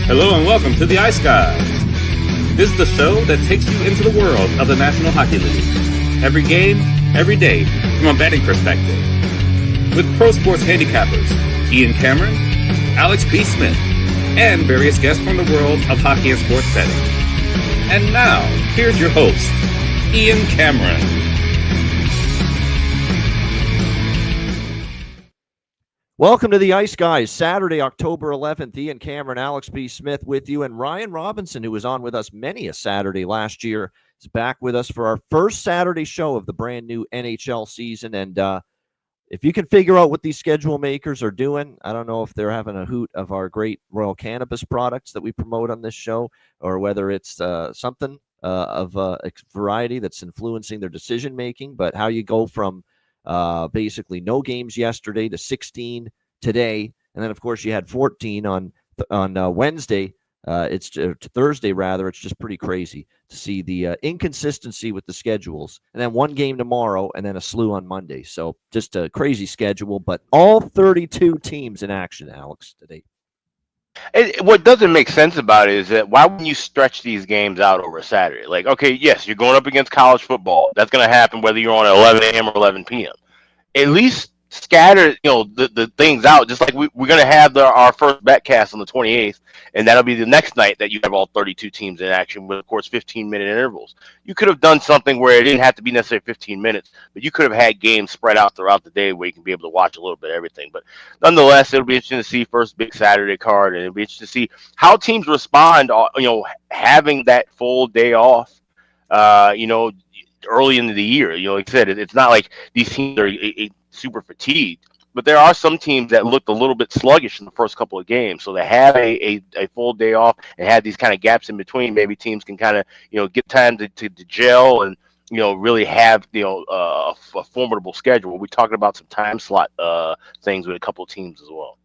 Hello and welcome to the Ice Guys. This is the show that takes you into the world of the National Hockey League. Every game, every day, from a betting perspective. With pro sports handicappers, Ian Cameron, Alex B. Smith, and various guests from the world of hockey and sports betting. And now, here's your host, Ian Cameron. Welcome to the Ice Guys, Saturday, October 11th. Ian Cameron, Alex B. Smith with you, and Ryan Robinson, who was on with us many a Saturday last year, is back with us for our first Saturday show of the brand new NHL season. And if you can figure out what these schedule makers are doing, I don't know if they're having a hoot of our great Royal Cannabis products that we promote on this show, or whether it's something of a variety that's influencing their decision making. But how you go from basically no games yesterday to 16 today, and then of course you had 14 on Wednesday. It's Thursday rather. It's just pretty crazy to see the inconsistency with the schedules, and then one game tomorrow, and then a slew on Monday. So just a crazy schedule, but all 32 teams in action, Alex, today. What doesn't make sense about it is that why wouldn't you stretch these games out over Saturday? Like, okay, yes, you're going up against college football. That's going to happen whether you're on at 11 a.m. or 11 p.m. At least scatter, the things out. Just like we're going to have our first betcast on the 28th, and that'll be the next night that you have all 32 teams in action with, of course, 15-minute intervals. You could have done something where it didn't have to be necessarily 15 minutes, but you could have had games spread out throughout the day where you can be able to watch a little bit of everything. But nonetheless, it'll be interesting to see first big Saturday card, and it'll be interesting to see how teams respond, having that full day off, early into the year. Like I said, it's not like these teams are super fatigued, but there are some teams that looked a little bit sluggish in the first couple of games. So they have a full day off and had these kind of gaps in between. Maybe teams can kind of, get time to gel and, really have, a formidable schedule. We're talking about some time slot things with a couple of teams as well.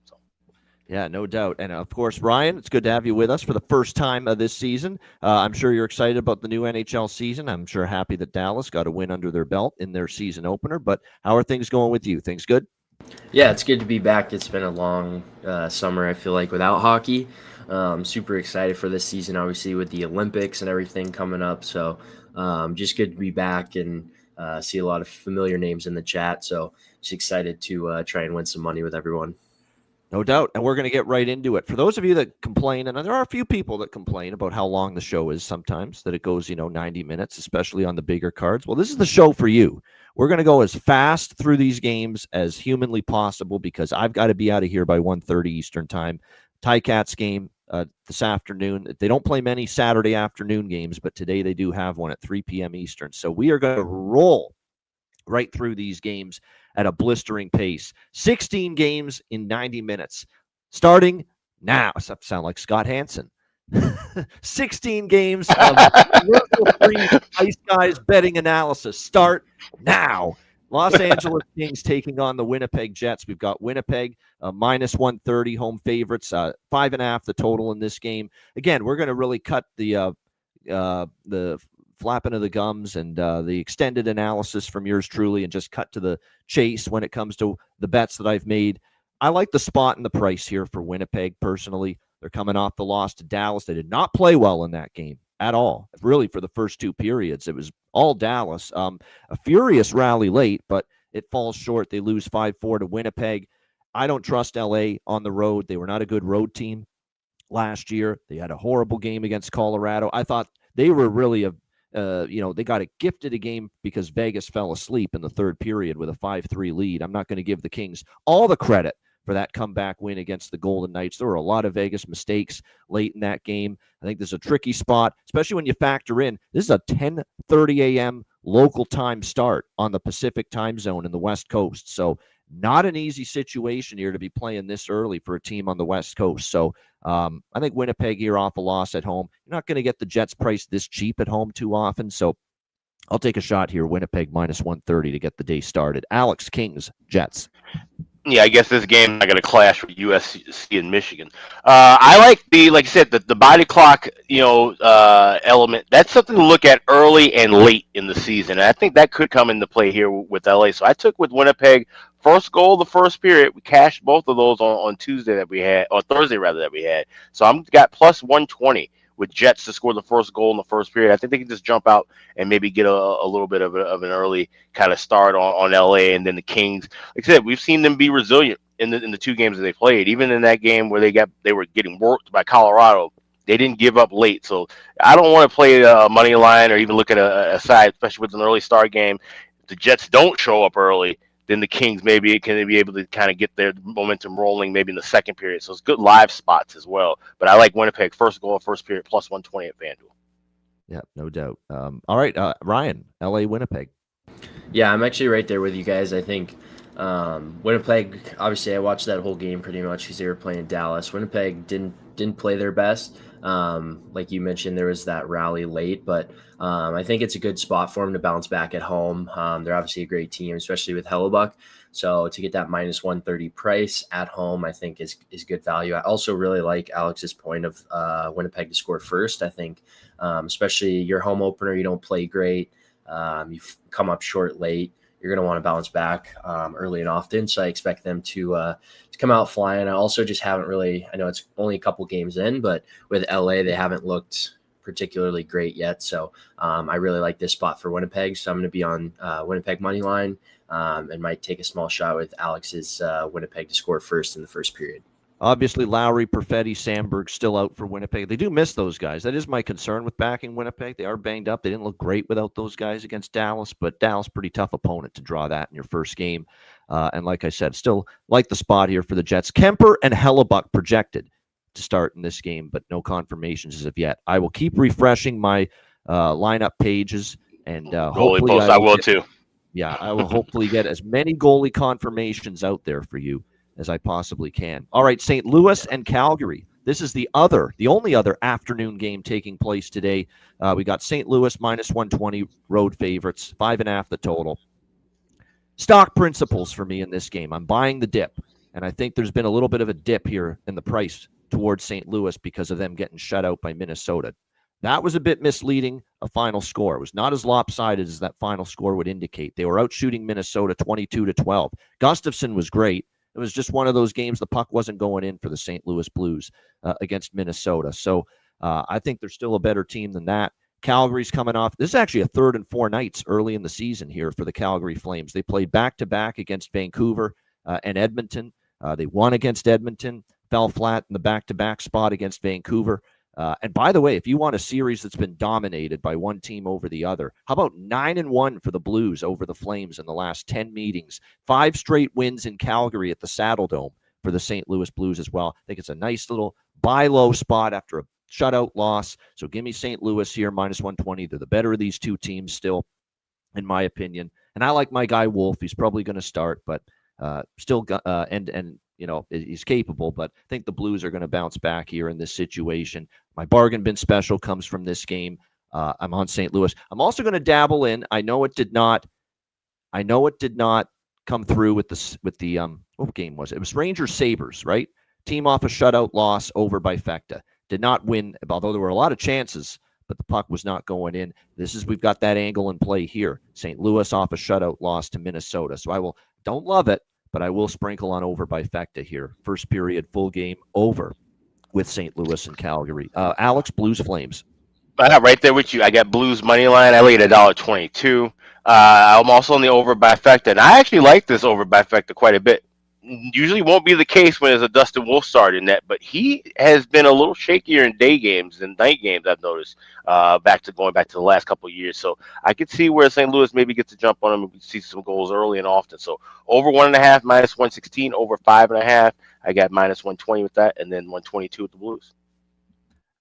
Yeah, no doubt. And, of course, Ryan, it's good to have you with us for the first time of this season. I'm sure you're excited about the new NHL season. I'm sure happy that Dallas got a win under their belt in their season opener. But how are things going with you? Things good? Yeah, it's good to be back. It's been a long summer, I feel like, without hockey. Super excited for this season, obviously, with the Olympics and everything coming up. So just good to be back and see a lot of familiar names in the chat. So just excited to try and win some money with everyone. No doubt, and we're going to get right into it. For those of you that complain, and there are a few people that complain about how long the show is sometimes, that it goes, 90 minutes, especially on the bigger cards. Well, this is the show for you. We're going to go as fast through these games as humanly possible because I've got to be out of here by 1:30 Eastern time. Ticats game this afternoon. They don't play many Saturday afternoon games, but today they do have one at 3 p.m. Eastern. So we are going to roll right through these games at a blistering pace. 16 games in 90 minutes. Starting now. I sound like Scott Hansen. 16 games of free Ice Guys betting analysis. Start now. Los Angeles Kings taking on the Winnipeg Jets. We've got Winnipeg minus 130 home favorites, 5.5 the total in this game. Again, we're going to really cut the flapping of the gums and the extended analysis from yours truly and just cut to the chase when it comes to the bets that I've made. I like the spot and the price here for Winnipeg personally. They're coming off the loss to Dallas. They did not play well in that game at all. Really, for the first two periods, it was all Dallas. A furious rally late, but it falls short. They lose 5-4 to Winnipeg. I don't trust LA on the road. They were not a good road team last year. They had a horrible game against Colorado. I thought they were really they got gifted a game because Vegas fell asleep in the third period with a 5-3 lead. I'm not going to give the Kings all the credit for that comeback win against the Golden Knights. There were a lot of Vegas mistakes late in that game. I think there's a tricky spot, especially when you factor in this is a 10:30 a.m. local time start on the Pacific time zone in the West Coast. So not an easy situation here to be playing this early for a team on the West Coast. So I think Winnipeg here off a loss at home. You're not going to get the Jets price this cheap at home too often. So I'll take a shot here. Winnipeg minus 130 to get the day started. Alex, Kings, Jets. Yeah, I guess this game is not going to clash with USC and Michigan. I like like I said, the body clock, element. That's something to look at early and late in the season. And I think that could come into play here with LA. So I took with Winnipeg First goal of the first period, we cashed both of those on Tuesday that we had, or Thursday rather that we had. So I'm got plus 120 with Jets to score the first goal in the first period. I think they can just jump out and maybe get a little bit of an early kind of start on LA, and then the Kings. Like I said, we've seen them be resilient in the two games that they played. Even in that game where they were getting worked by Colorado, they didn't give up late. So I don't want to play a money line or even look at a side, especially with an early start game. If the Jets don't show up early, then the Kings maybe can be able to kind of get their momentum rolling maybe in the second period. So it's good live spots as well. But I like Winnipeg first goal, first period, plus 120 at FanDuel. Yeah, no doubt. All right, Ryan, LA, Winnipeg. Yeah, I'm actually right there with you guys. I think Winnipeg, obviously I watched that whole game pretty much because they were playing Dallas. Winnipeg didn't play their best. Like you mentioned, there was that rally late, but I think it's a good spot for them to bounce back at home. They're obviously a great team, especially with Hellebuck. So to get that minus 130 price at home, I think is good value. I also really like Alex's point of Winnipeg to score first. I think especially your home opener, you don't play great. You've come up short late. You're going to want to bounce back early and often. So I expect them to come out flying. I also just haven't really, I know it's only a couple games in, but with LA, they haven't looked particularly great yet. So I really like this spot for Winnipeg. So I'm going to be on Winnipeg money line and might take a small shot with Alex's Winnipeg to score first in the first period. Obviously, Lowry, Perfetti, Sandberg still out for Winnipeg. They do miss those guys. That is my concern with backing Winnipeg. They are banged up. They didn't look great without those guys against Dallas, but Dallas, pretty tough opponent to draw that in your first game. And like I said, still like the spot here for the Jets. Kemper and Hellebuck projected to start in this game, but no confirmations as of yet. I will keep refreshing my lineup pages, and hopefully I will too. Yeah, I will hopefully get as many goalie confirmations out there for you as I possibly can. All right, St. Louis and Calgary. This is the only other afternoon game taking place today. We got St. Louis minus 120 road favorites, 5.5 the total. Stock principles for me in this game. I'm buying the dip, and I think there's been a little bit of a dip here in the price towards St. Louis because of them getting shut out by Minnesota. That was a bit misleading, a final score. It was not as lopsided as that final score would indicate. They were out shooting Minnesota 22-12. Gustafsson was great. It was just one of those games the puck wasn't going in for the St. Louis Blues against Minnesota. So I think they're still a better team than that. Calgary's coming off. This is actually a 3rd and 4 nights early in the season here for the Calgary Flames. They played back-to-back against Vancouver and Edmonton. They won against Edmonton, fell flat in the back-to-back spot against Vancouver. And by the way, if you want a series that's been dominated by one team over the other, how about 9-1 for the Blues over the Flames in the last 10 meetings? 5 straight wins in Calgary at the Saddle Dome for the St. Louis Blues as well. I think it's a nice little buy low spot after a shutout loss. So give me St. Louis here, minus 120. They're the better of these two teams still, in my opinion. And I like my guy Wolf. He's probably going to start, but still you know, he's capable, but I think the Blues are going to bounce back here in this situation. My bargain bin special comes from this game. I'm on St. Louis. I'm also going to dabble in. I know it did not come through with the what game was it? It was Rangers Sabres, right? Team off a shutout loss over by Fekta. Did not win, although there were a lot of chances, but the puck was not going in. We've got that angle in play here. St. Louis off a shutout loss to Minnesota. So don't love it, but I will sprinkle on over by Fekta here. First period, full game over with St. Louis and Calgary. Alex, Blues, Flames. Right there with you. I got Blues money line. I laid $1.22. I'm also on the over by Fekta, and I actually like this over by Fekta quite a bit. Usually won't be the case when there's a Dustin Wolf start in that, but he has been a little shakier in day games than night games, I've noticed, going back to the last couple of years. So I could see where St. Louis maybe gets a jump on him and we see some goals early and often. So over 1.5, minus 116, over 5.5. I got minus 120 with that, and then 122 with the Blues.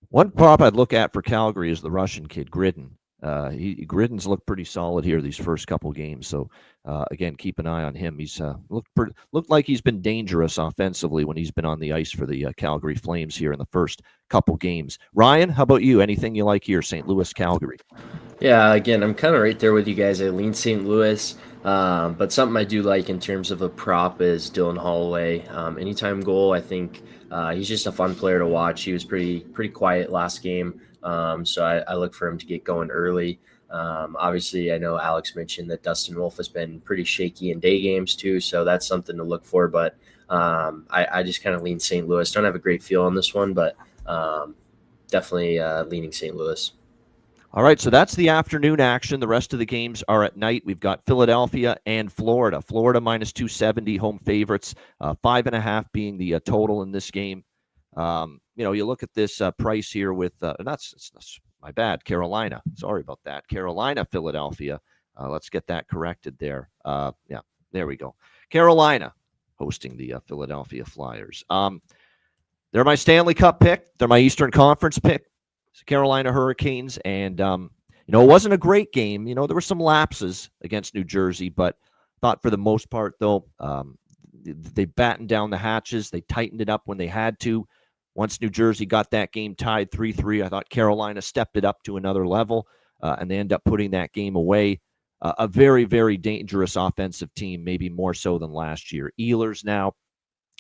One prop I'd look at for Calgary is the Russian kid, Gridden. Gridden's looked pretty solid here these first couple games. So again, keep an eye on him. He's looked like he's been dangerous offensively when he's been on the ice for the Calgary Flames here in the first couple games. Ryan, how about you? Anything you like here? St. Louis, Calgary. Yeah, again, I'm kind of right there with you guys. I lean St. Louis, but something I do like in terms of a prop is Dylan Holloway. Anytime goal, I think he's just a fun player to watch. He was pretty quiet last game. So I look for him to get going early. Obviously, I know Alex mentioned that Dustin Wolf has been pretty shaky in day games too, so that's something to look for. But I just kind of lean St. Louis. Don't have a great feel on this one, but definitely leaning St. Louis. All right, so that's the afternoon action. The rest of the games are at night. We've got Philadelphia and Florida. Florida minus 270, home favorites, 5.5 being the total in this game. You look at this price here with, that's my bad, Carolina. Sorry about that. Carolina, Philadelphia. Let's get that corrected there. Yeah, there we go. Carolina hosting the Philadelphia Flyers. They're my Stanley Cup pick. They're my Eastern Conference pick. Carolina Hurricanes, and it wasn't a great game. There were some lapses against New Jersey, but thought for the most part, though, they battened down the hatches. They tightened it up when they had to. Once New Jersey got that game tied 3-3, I thought Carolina stepped it up to another level, and they end up putting that game away. A very, very dangerous offensive team, maybe more so than last year. Ehlers now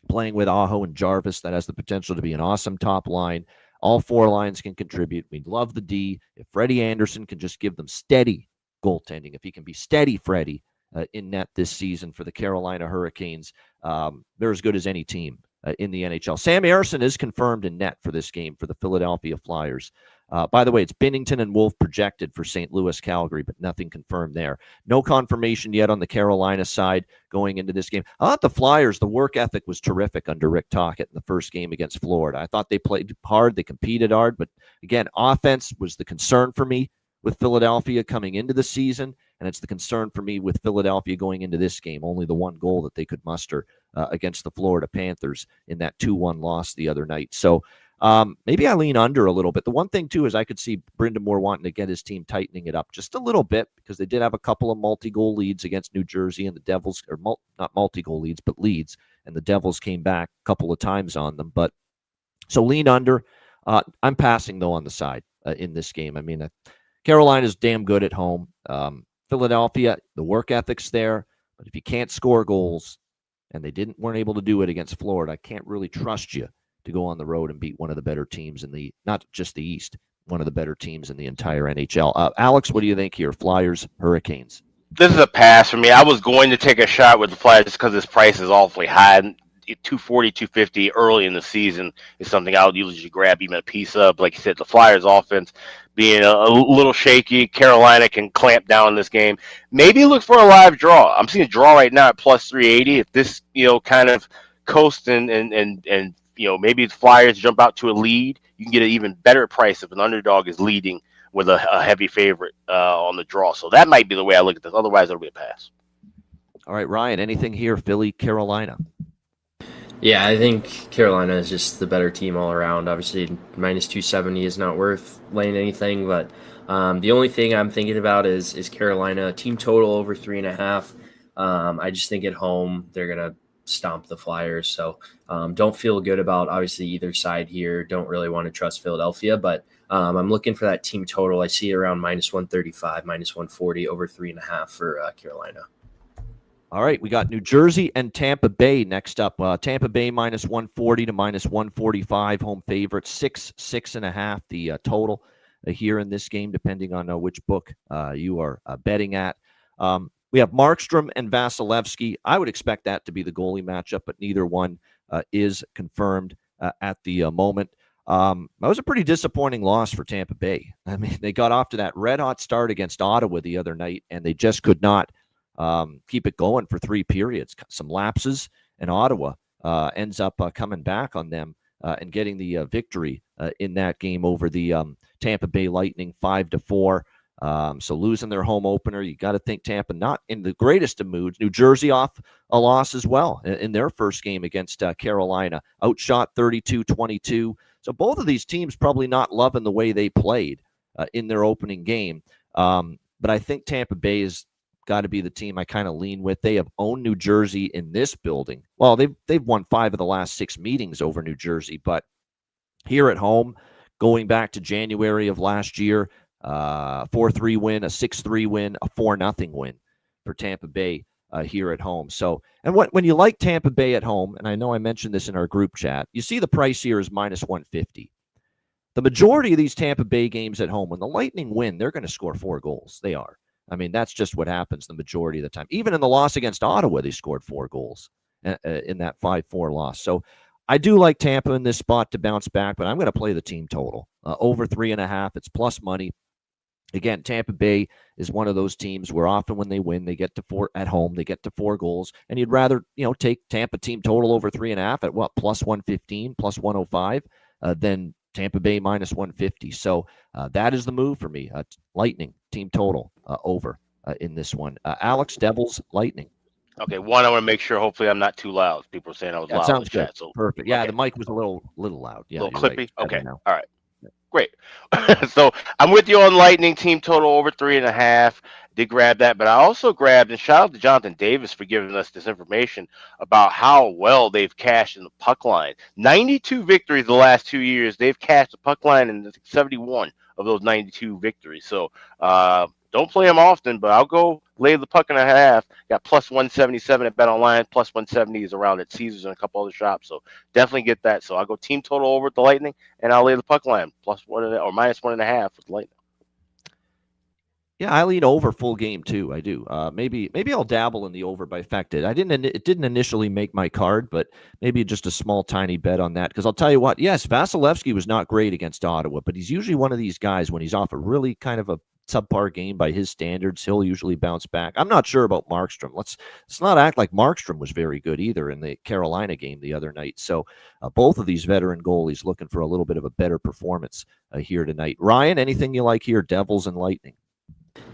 playing with Aho and Jarvis. That has the potential to be an awesome top line. All four lines can contribute. We love the D. If Freddie Anderson can just give them steady goaltending, if he can be steady Freddie in net this season for the Carolina Hurricanes, they're as good as any team in the NHL. Sam Ersson is confirmed in net for this game for the Philadelphia Flyers. By the way, it's Binnington and Wolf projected for St. Louis, Calgary, but nothing confirmed there. No confirmation yet on the Carolina side going into this game. I thought the Flyers, the work ethic was terrific under Rick Tocchet in the first game against Florida. I thought they played hard, they competed hard, but again, offense was the concern for me with Philadelphia coming into the season, and it's the concern for me with Philadelphia going into this game. Only the one goal that they could muster against the Florida Panthers in that 2-1 loss the other night. So maybe I lean under a little bit. The one thing, too, is I could see Brind'Amour wanting to get his team tightening it up just a little bit because they did have a couple of multi-goal leads against New Jersey, and the Devils, or not multi-goal leads, but leads, and the Devils came back a couple of times on them. But so lean under. I'm passing, though, on the side in this game. I mean, Carolina's damn good at home. Philadelphia, the work ethic's there, but if you can't score goals, and they weren't able to do it against Florida, I can't really trust you to go on the road and beat one of the better teams in the, not just the East, one of the better teams in the entire NHL. Alex, what do you think here? Flyers, Hurricanes? This is a pass for me. I was going to take a shot with the Flyers just because this price is awfully high. 240, 250 early in the season is something I would usually grab even a piece of. Like you said, the Flyers offense being a little shaky. Carolina can clamp down in this game. Maybe look for a live draw. I'm seeing a draw right now at plus 380. If this, kind of coast and maybe the Flyers jump out to a lead, you can get an even better price if an underdog is leading with a heavy favorite on the draw. So that might be the way I look at this. Otherwise, it'll be a pass. All right, Ryan, anything here? Philly, Carolina? Yeah, I think Carolina is just the better team all around. Obviously, minus 270 is not worth laying anything, but the only thing I'm thinking about is Carolina team total over 3.5. I just think at home they're gonna stomp the Flyers, so don't feel good about obviously either side here. Don't really want to trust Philadelphia, but I'm looking for that team total. I see it around minus 135, minus 140, over 3.5 for Carolina. All right, we got New Jersey and Tampa Bay next up. Tampa Bay minus 140 to minus 145, home favorite, 6.5 the total here in this game, depending on which book you are betting at. We have Markstrom and Vasilevsky. I would expect that to be the goalie matchup, but neither one is confirmed at the moment. That was a pretty disappointing loss for Tampa Bay. I mean, they got off to that red-hot start against Ottawa the other night, and they just could not keep it going for 3 periods. Some lapses, and Ottawa ends up coming back on them and getting the victory in that game over the Tampa Bay Lightning 5-4. So losing their home opener, you got to think Tampa not in the greatest of moods. New Jersey off a loss as well in their first game against Carolina, outshot 32-22. So both of these teams probably not loving the way they played in their opening game. But I think Tampa Bay is got to be the team I kind of lean with. They have owned New Jersey in this building. Well, they've won 5 of the last 6 meetings over New Jersey, but here at home, going back to January of last year, 4-3 win, a 6-3 win, a 4-0 win for Tampa Bay here at home. So, and when you like Tampa Bay at home, and I know I mentioned this in our group chat, you see the price here is minus 150. the majority of these Tampa Bay games at home, when the Lightning win, they're going to score 4 goals. They are. I mean, that's just what happens the majority of the time. Even in the loss against Ottawa, they scored 4 goals in that 5-4 loss. So I do like Tampa in this spot to bounce back, but I'm going to play the team total. Over 3.5. It's plus money. Again, Tampa Bay is one of those teams where often when they win, they get to 4 at home, they get to 4 goals, and you'd rather, take Tampa team total over 3.5 at what, plus 115, plus 105, than Tampa Bay minus 150. So that is the move for me. Lightning team total over in this one. Alex, Devils, Lightning. Okay, one, I want to make sure. Hopefully, I'm not too loud. People are saying I was loud. Sounds good. Chat, so perfect. Yeah, okay. The mic was a little loud. Yeah, a little clippy. Right. Okay, all right. Great. So I'm with you on Lightning team total over 3.5. Did grab that, but I also grabbed, and shout out to Jonathan Davis for giving us this information about how well they've cashed in the puck line. 92 victories the last 2 years. They've cashed the puck line in 71 of those 92 victories. So don't play them often, but I'll go lay the puck and a half. Got plus 177 at Bet Online. Plus 170 is around at Caesars and a couple other shops. So definitely get that. So I'll go team total over at the Lightning, and I'll lay the puck line plus 1 or minus 1.5 with the Lightning. Yeah, I lean over full game too. I do. Maybe I'll dabble in the over by fact. It didn't initially make my card, but maybe just a small tiny bet on that. Because I'll tell you what, yes, Vasilevsky was not great against Ottawa, but he's usually one of these guys when he's off a really kind of a subpar game by his standards, he'll usually bounce back. I'm not sure about Markstrom. Let's not act like Markstrom was very good either in the Carolina game the other night. So both of these veteran goalies looking for a little bit of a better performance here tonight. Ryan, anything you like here, Devils and Lightning?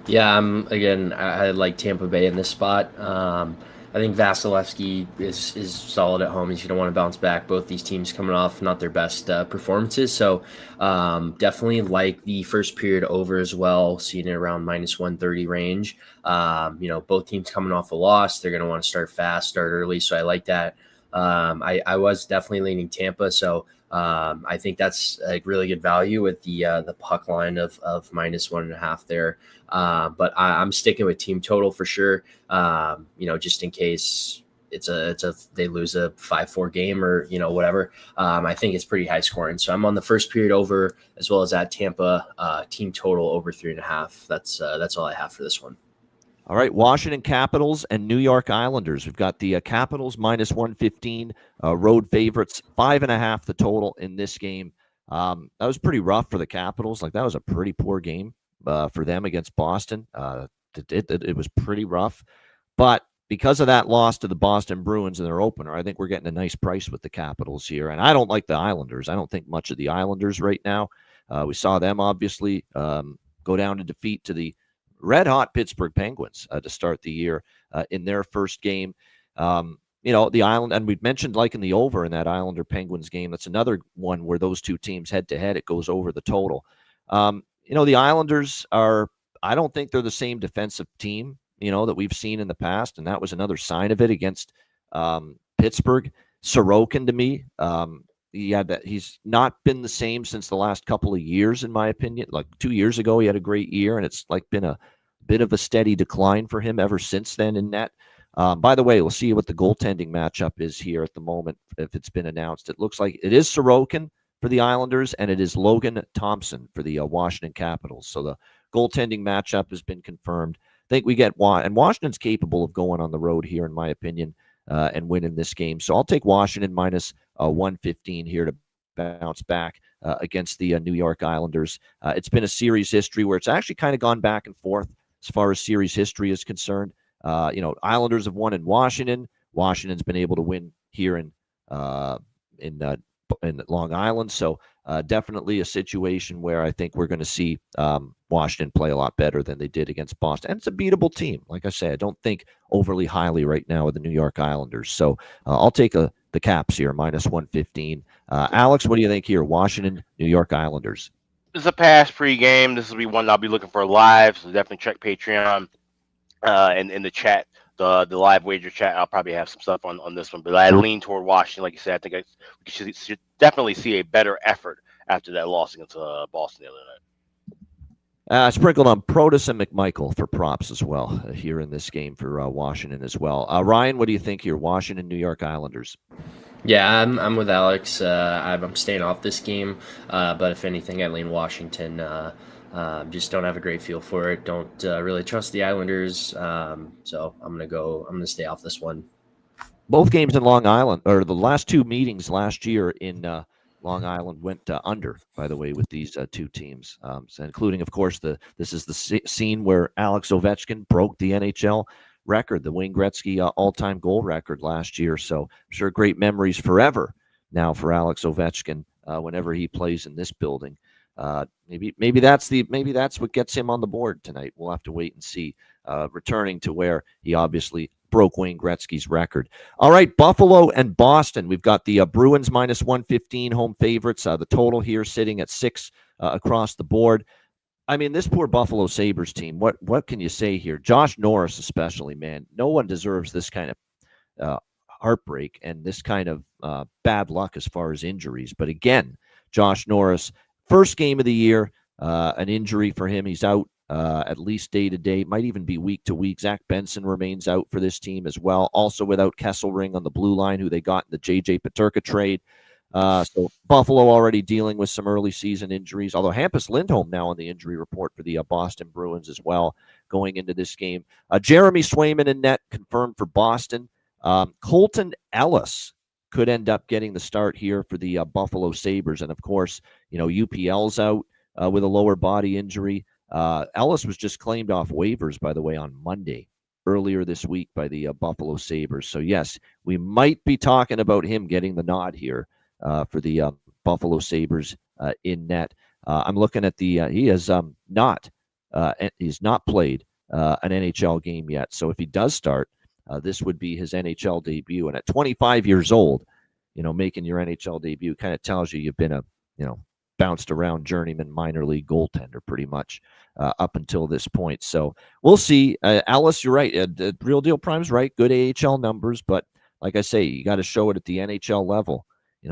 Yeah, I like Tampa Bay in this spot. I think Vasilevsky is solid at home. He's going to want to bounce back. Both these teams coming off not their best performances. So definitely like the first period over as well, seeing it around minus 130 range. Both teams coming off a loss. They're going to want to start fast, start early. So I like that. I was definitely leaning Tampa. So I think that's a really good value with the puck line of minus 1.5 there. But I'm sticking with team total for sure. Just in case they lose a 5-4 game or whatever. I think it's pretty high scoring. So I'm on the first period over as well as at Tampa team total over 3.5. That's all I have for this one. All right, Washington Capitals and New York Islanders. We've got the Capitals minus 115, road favorites, 5.5 the total in this game. That was pretty rough for the Capitals. That was a pretty poor game for them against Boston. It was pretty rough. But because of that loss to the Boston Bruins in their opener, I think we're getting a nice price with the Capitals here. And I don't like the Islanders. I don't think much of the Islanders right now. We saw them obviously go down to defeat to the red-hot Pittsburgh Penguins to start the year in their first game. The Island, and we've mentioned in the over in that Islander-Penguins game. That's another one where those two teams head-to-head, it goes over the total. The Islanders I don't think they're the same defensive team, that we've seen in the past, and that was another sign of it against Pittsburgh. Sorokin, to me, he's not been the same since the last couple of years, in my opinion. 2 years ago, he had a great year, and it's been a bit of a steady decline for him ever since then in net. By the way, we'll see what the goaltending matchup is here at the moment, if it's been announced. It looks like it is Sorokin for the Islanders, and it is Logan Thompson for the Washington Capitals. So the goaltending matchup has been confirmed. I think we get and Washington's capable of going on the road here, in my opinion, and winning this game. So I'll take Washington minus 115 here to bounce back against the New York Islanders. It's been a series history where it's actually kind of gone back and forth as far as series history is concerned. Islanders have won in Washington. Washington's been able to win here in Long Island. So definitely a situation where I think we're going to see Washington play a lot better than they did against Boston. And it's a beatable team. Like I say, I don't think overly highly right now of the New York Islanders. So I'll take the Caps here, minus 115. Alex, what do you think here? Washington, New York Islanders. This is a pass pre-game. This will be one I'll be looking for live. So definitely check Patreon and in the chat. The live wager chat, I'll probably have some stuff on this one, but I lean toward Washington. Like you said, I think we should definitely see a better effort after that loss against Boston the other night. Sprinkled on Protus and McMichael for props as well here in this game for Washington as well. Ryan, what do you think here? Washington, New York Islanders. Yeah, I'm with Alex. I'm staying off this game, but if anything, I lean Washington. Just don't have a great feel for it. Don't really trust the Islanders. So I'm gonna stay off this one. Both games in Long Island, or the last two meetings last year in Long Island, went under. By the way, with these two teams, so including, of course, this is the scene where Alex Ovechkin broke the NHL record, the Wayne Gretzky all-time goal record last year. So I'm sure great memories forever now for Alex Ovechkin whenever he plays in this building. Maybe that's what gets him on the board tonight. We'll have to wait and see. Returning to where he obviously broke Wayne Gretzky's record. All right, Buffalo and Boston. We've got the Bruins minus 115 home favorites. The total here sitting at 6 across the board. I mean, this poor Buffalo Sabres team, what can you say here? Josh Norris especially, man. No one deserves this kind of heartbreak and this kind of bad luck as far as injuries. But again, Josh Norris, first game of the year, an injury for him. He's out at least day to day, might even be week to week. Zach Benson remains out for this team as well. Also without Kesselring on the blue line, who they got in the J.J. Peterka trade. So Buffalo already dealing with some early season injuries, although Hampus Lindholm now on the injury report for the Boston Bruins as well going into this game. Jeremy Swayman in net confirmed for Boston. Colton Ellis could end up getting the start here for the Buffalo Sabres. And of course, UPL's out with a lower body injury. Ellis was just claimed off waivers, by the way, on Monday earlier this week by the Buffalo Sabres. So yes, we might be talking about him getting the nod here for the Buffalo Sabres in net. I'm looking at he has he's not played an NHL game yet. So if he does start, this would be his NHL debut. And at 25 years old, making your NHL debut kind of tells you've been a bounced around journeyman minor league goaltender pretty much up until this point. So we'll see. Alice, you're right. Real Deal Prime's right. Good AHL numbers, but like I say, you got to show it at the NHL level,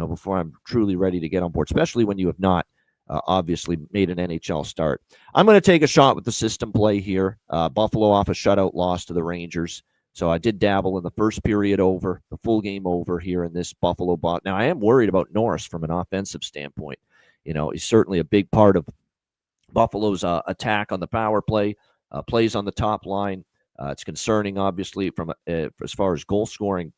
before I'm truly ready to get on board, especially when you have not obviously made an NHL start. I'm going to take a shot with the system play here. Buffalo off a shutout loss to the Rangers. So I did dabble in the first period over, the full game over here in this Buffalo bot. Now I am worried about Norris from an offensive standpoint. He's certainly a big part of Buffalo's attack on the power play, plays on the top line. It's concerning, obviously, from as far as goal scoring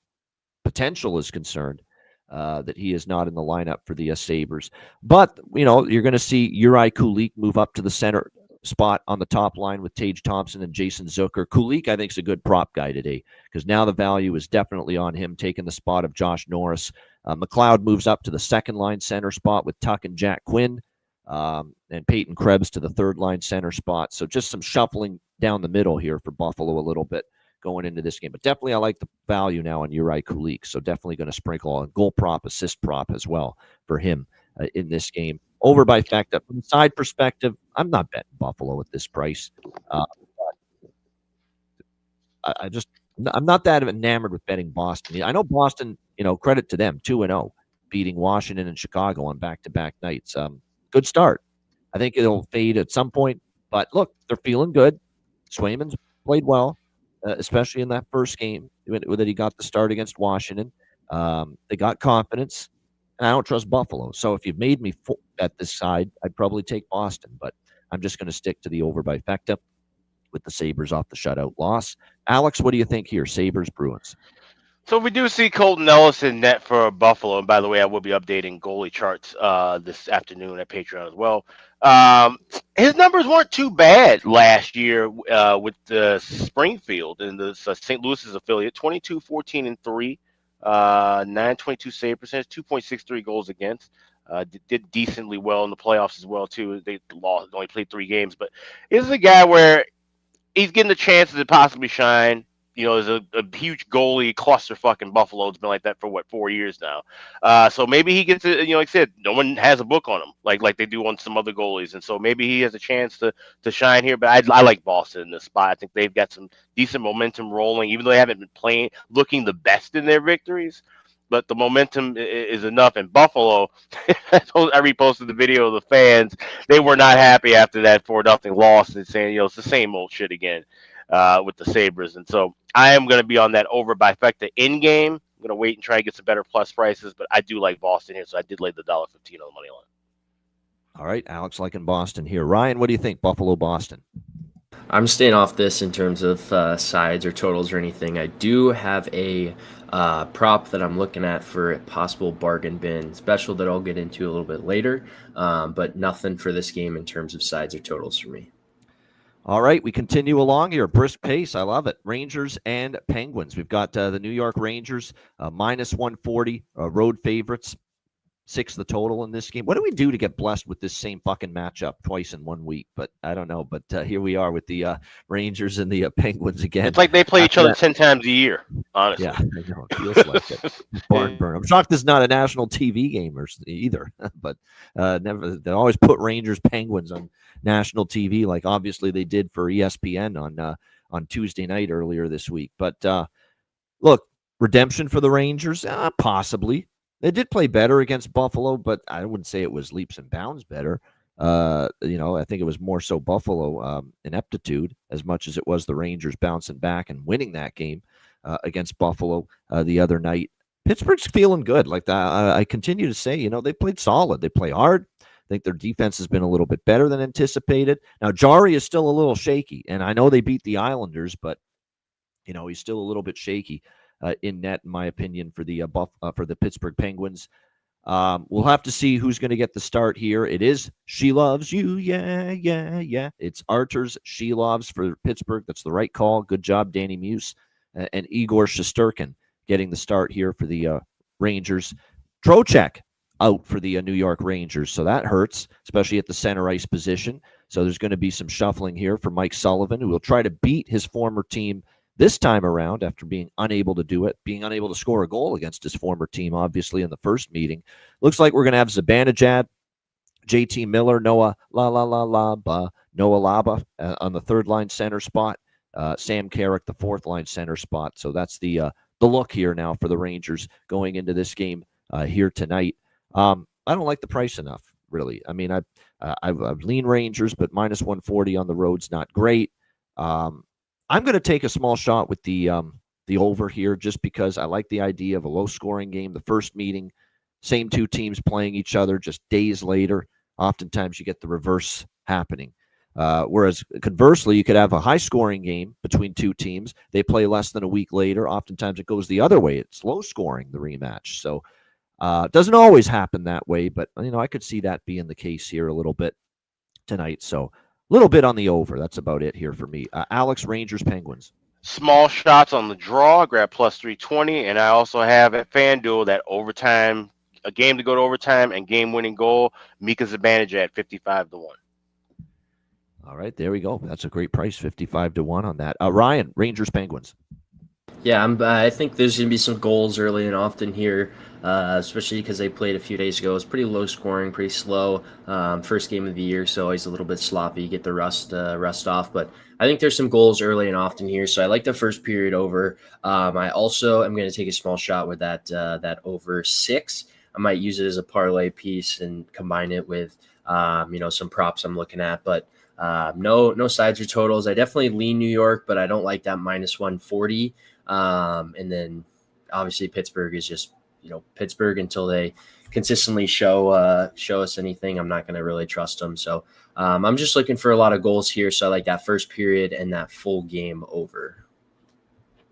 potential is concerned, that he is not in the lineup for the Sabres. But, you're going to see Uri Kulich move up to the center spot on the top line with Tage Thompson and Jason Zucker. Kulich, I think, is a good prop guy today because now the value is definitely on him taking the spot of Josh Norris. McLeod moves up to the second line center spot with Tuck and Jack Quinn, and Peyton Krebs to the third line center spot. So just some shuffling down the middle here for Buffalo a little bit going into this game. But definitely I like the value now on Uri Kulich. So definitely going to sprinkle a goal prop, assist prop as well for him in this game. Over by fact, from the side perspective, I'm not betting Buffalo at this price. I'm not that enamored with betting Boston. I know Boston, credit to them, 2-0, beating Washington and Chicago on back-to-back nights. Good start. I think it'll fade at some point, but look, they're feeling good. Swayman's played well, especially in that first game that he got the start against Washington. They got confidence, and I don't trust Buffalo. So if you've made me at this side, I'd probably take Boston, but I'm just going to stick to the over by Fecta with the Sabres off the shutout loss. Alex, what do you think here? Sabres, Bruins. So we do see Colton Ellis in net for Buffalo. And by the way, I will be updating goalie charts this afternoon at Patreon as well. His numbers weren't too bad last year with the Springfield and the St. Louis's affiliate. 22, 14, and 3. 922 save percentage, 2.63 goals against. Did decently well in the playoffs as well, too. They only played 3 games. But this is a guy where he's getting the chance to possibly shine. There's a huge goalie clusterfuck in Buffalo. It's been like that for 4 years now. So maybe he gets it. Like I said, no one has a book on him like they do on some other goalies, and so maybe he has a chance to shine here. But I like Boston in this spot. I think they've got some decent momentum rolling, even though they haven't been looking the best in their victories. But the momentum is enough. And Buffalo, I reposted the video of the fans. They were not happy after that 4-0 loss and saying, it's the same old shit again with the Sabres. And so I am going to be on that over by Fecta in game. going to wait and try to get some better plus prices, but I do like Boston here, so I did lay the $1.15 on the money line. All right, Alex liking Boston here. Ryan, what do you think? Buffalo, Boston. I'm staying off this in terms of sides or totals or anything. I do have a prop that I'm looking at for a possible bargain bin special that I'll get into a little bit later, but nothing for this game in terms of sides or totals for me. All right, we continue along here. Brisk pace. I love it. Rangers and Penguins. We've got the New York Rangers, minus 140, road favorites. 6 the total in this game. What do we do to get blessed with this same fucking matchup twice in 1 week? But I don't know. But here we are with the Rangers and the Penguins again. It's like they play each other 10 times a year, honestly. Yeah, I know. It feels like it. Barn burn. I'm shocked this is not a national TV game either. But never. They always put Rangers Penguins on national TV, like obviously they did for ESPN on Tuesday night earlier this week. But look, redemption for the Rangers, possibly. They did play better against Buffalo, but I wouldn't say it was leaps and bounds better. I think it was more so Buffalo ineptitude as much as it was the Rangers bouncing back and winning that game against Buffalo the other night. Pittsburgh's feeling good. Like I continue to say, they played solid. They play hard. I think their defense has been a little bit better than anticipated. Now, Jari is still a little shaky, and I know they beat the Islanders, but he's still a little bit shaky. In net, in my opinion, for the Pittsburgh Penguins. We'll have to see who's going to get the start here. It is She Loves You, yeah. It's Arturs Shelovs for Pittsburgh. That's the right call. Good job, Danny Muse. And Igor Shesterkin getting the start here for the Rangers. Trocheck out for the New York Rangers, so that hurts, especially at the center ice position. So there's going to be some shuffling here for Mike Sullivan, who will try to beat his former team this time around after being unable to do it, being unable to score a goal against his former team, obviously, in the first meeting. Looks like we're going to have Zibanejad, JT Miller, Noah Laba on the third-line center spot, Sam Carrick, the fourth-line center spot. So that's the look here now for the Rangers going into this game here tonight. I don't like the price enough, really. I mean, I've lean Rangers, but minus 140 on the road's not great. I'm going to take a small shot with the over here just because I like the idea of a low-scoring game. The first meeting, same two teams playing each other just days later. Oftentimes you get the reverse happening. Whereas conversely, you could have a high-scoring game between two teams. They play less than a week later. Oftentimes it goes the other way. It's low-scoring, the rematch. So it doesn't always happen that way, but I could see that being the case here a little bit tonight. So a little bit on the over. That's about it here for me. Alex, Rangers, Penguins. Small shots on the draw. I grab plus 320. And I also have at FanDuel that overtime, a game to go to overtime and game-winning goal. Mika Zibanejad at 55-1. All right, there we go. That's a great price, 55-1 on that. Ryan, Rangers, Penguins. Yeah, I think there's going to be some goals early and often here, especially because they played a few days ago. It's pretty low scoring, pretty slow. First game of the year, so always a little bit sloppy. You get the rust off. But I think there's some goals early and often here, so I like the first period over. I also am going to take a small shot with that over 6. I might use it as a parlay piece and combine it with some props I'm looking at, but no sides or totals. I definitely lean New York, but I don't like that minus 140. And then obviously Pittsburgh is just, Pittsburgh until they consistently show us anything. I'm not going to really trust them. So I'm just looking for a lot of goals here. So I like that first period and that full game over.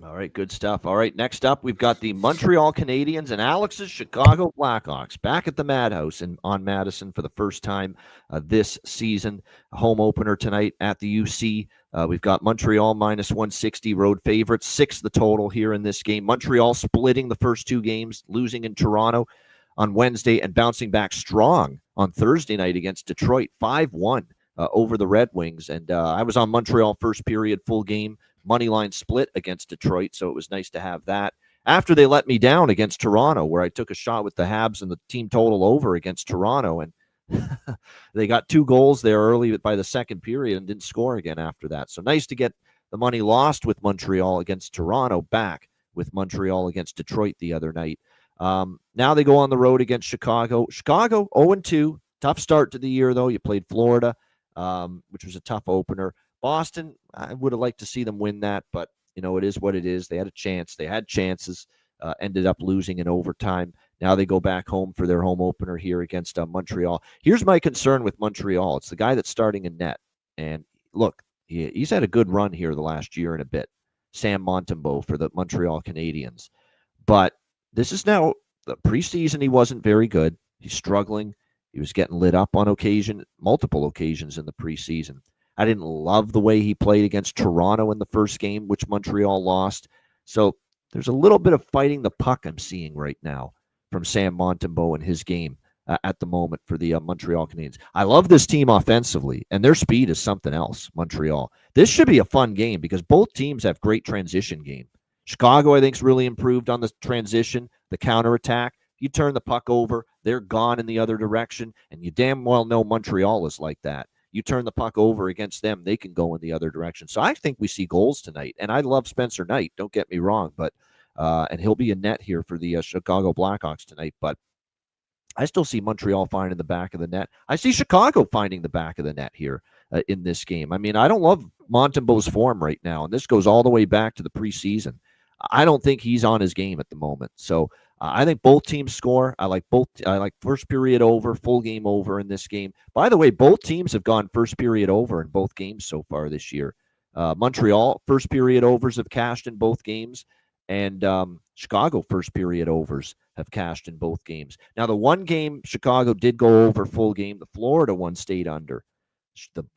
All right, good stuff. All right, next up, we've got the Montreal Canadiens and Alex's Chicago Blackhawks back at the Madhouse on Madison for the first time this season. A home opener tonight at the UC. We've got Montreal minus 160 road favorites, 6 the total here in this game. Montreal splitting the first 2 games, losing in Toronto on Wednesday and bouncing back strong on Thursday night against Detroit, 5-1 over the Red Wings. And I was on Montreal first period, full game. Money line split against Detroit, so it was nice to have that. After they let me down against Toronto, where I took a shot with the Habs and the team total over against Toronto, and they got 2 goals there early by the second period and didn't score again after that. So nice to get the money lost with Montreal against Toronto back with Montreal against Detroit the other night. Now they go on the road against Chicago. Chicago 0-2. Tough start to the year, though. You played Florida, which was a tough opener. Boston, I would have liked to see them win that, but it is what it is. They had a chance. They had chances. ended up losing in overtime. Now they go back home for their home opener here against Montreal. Here's my concern with Montreal. It's the guy that's starting in net. And look, he's had a good run here the last year and a bit. Sam Montembeault for the Montreal Canadiens. But this is now the preseason. He wasn't very good. He's struggling. He was getting lit up on multiple occasions in the preseason. I didn't love the way he played against Toronto in the first game, which Montreal lost. So there's a little bit of fighting the puck I'm seeing right now from Sam Montembeault in his game at the moment for the Montreal Canadiens. I love this team offensively, and their speed is something else, Montreal. This should be a fun game because both teams have great transition game. Chicago, I think, is really improved on the transition, the counterattack. You turn the puck over, they're gone in the other direction, and you damn well know Montreal is like that. You turn the puck over against them, they can go in the other direction. So I think we see goals tonight, and I love Spencer Knight, don't get me wrong, but and he'll be in net here for the Chicago Blackhawks tonight, but I still see Montreal finding the back of the net. I see Chicago finding the back of the net here in this game. I mean, I don't love Montembeault's form right now, and this goes all the way back to the preseason. I don't think he's on his game at the moment. So I think both teams score. I like first period over, full game over in this game. By the way, both teams have gone first period over in both games so far this year. Montreal first period overs have cashed in both games, and Chicago first period overs have cashed in both games. Now, the one game Chicago did go over full game. The Florida one stayed under.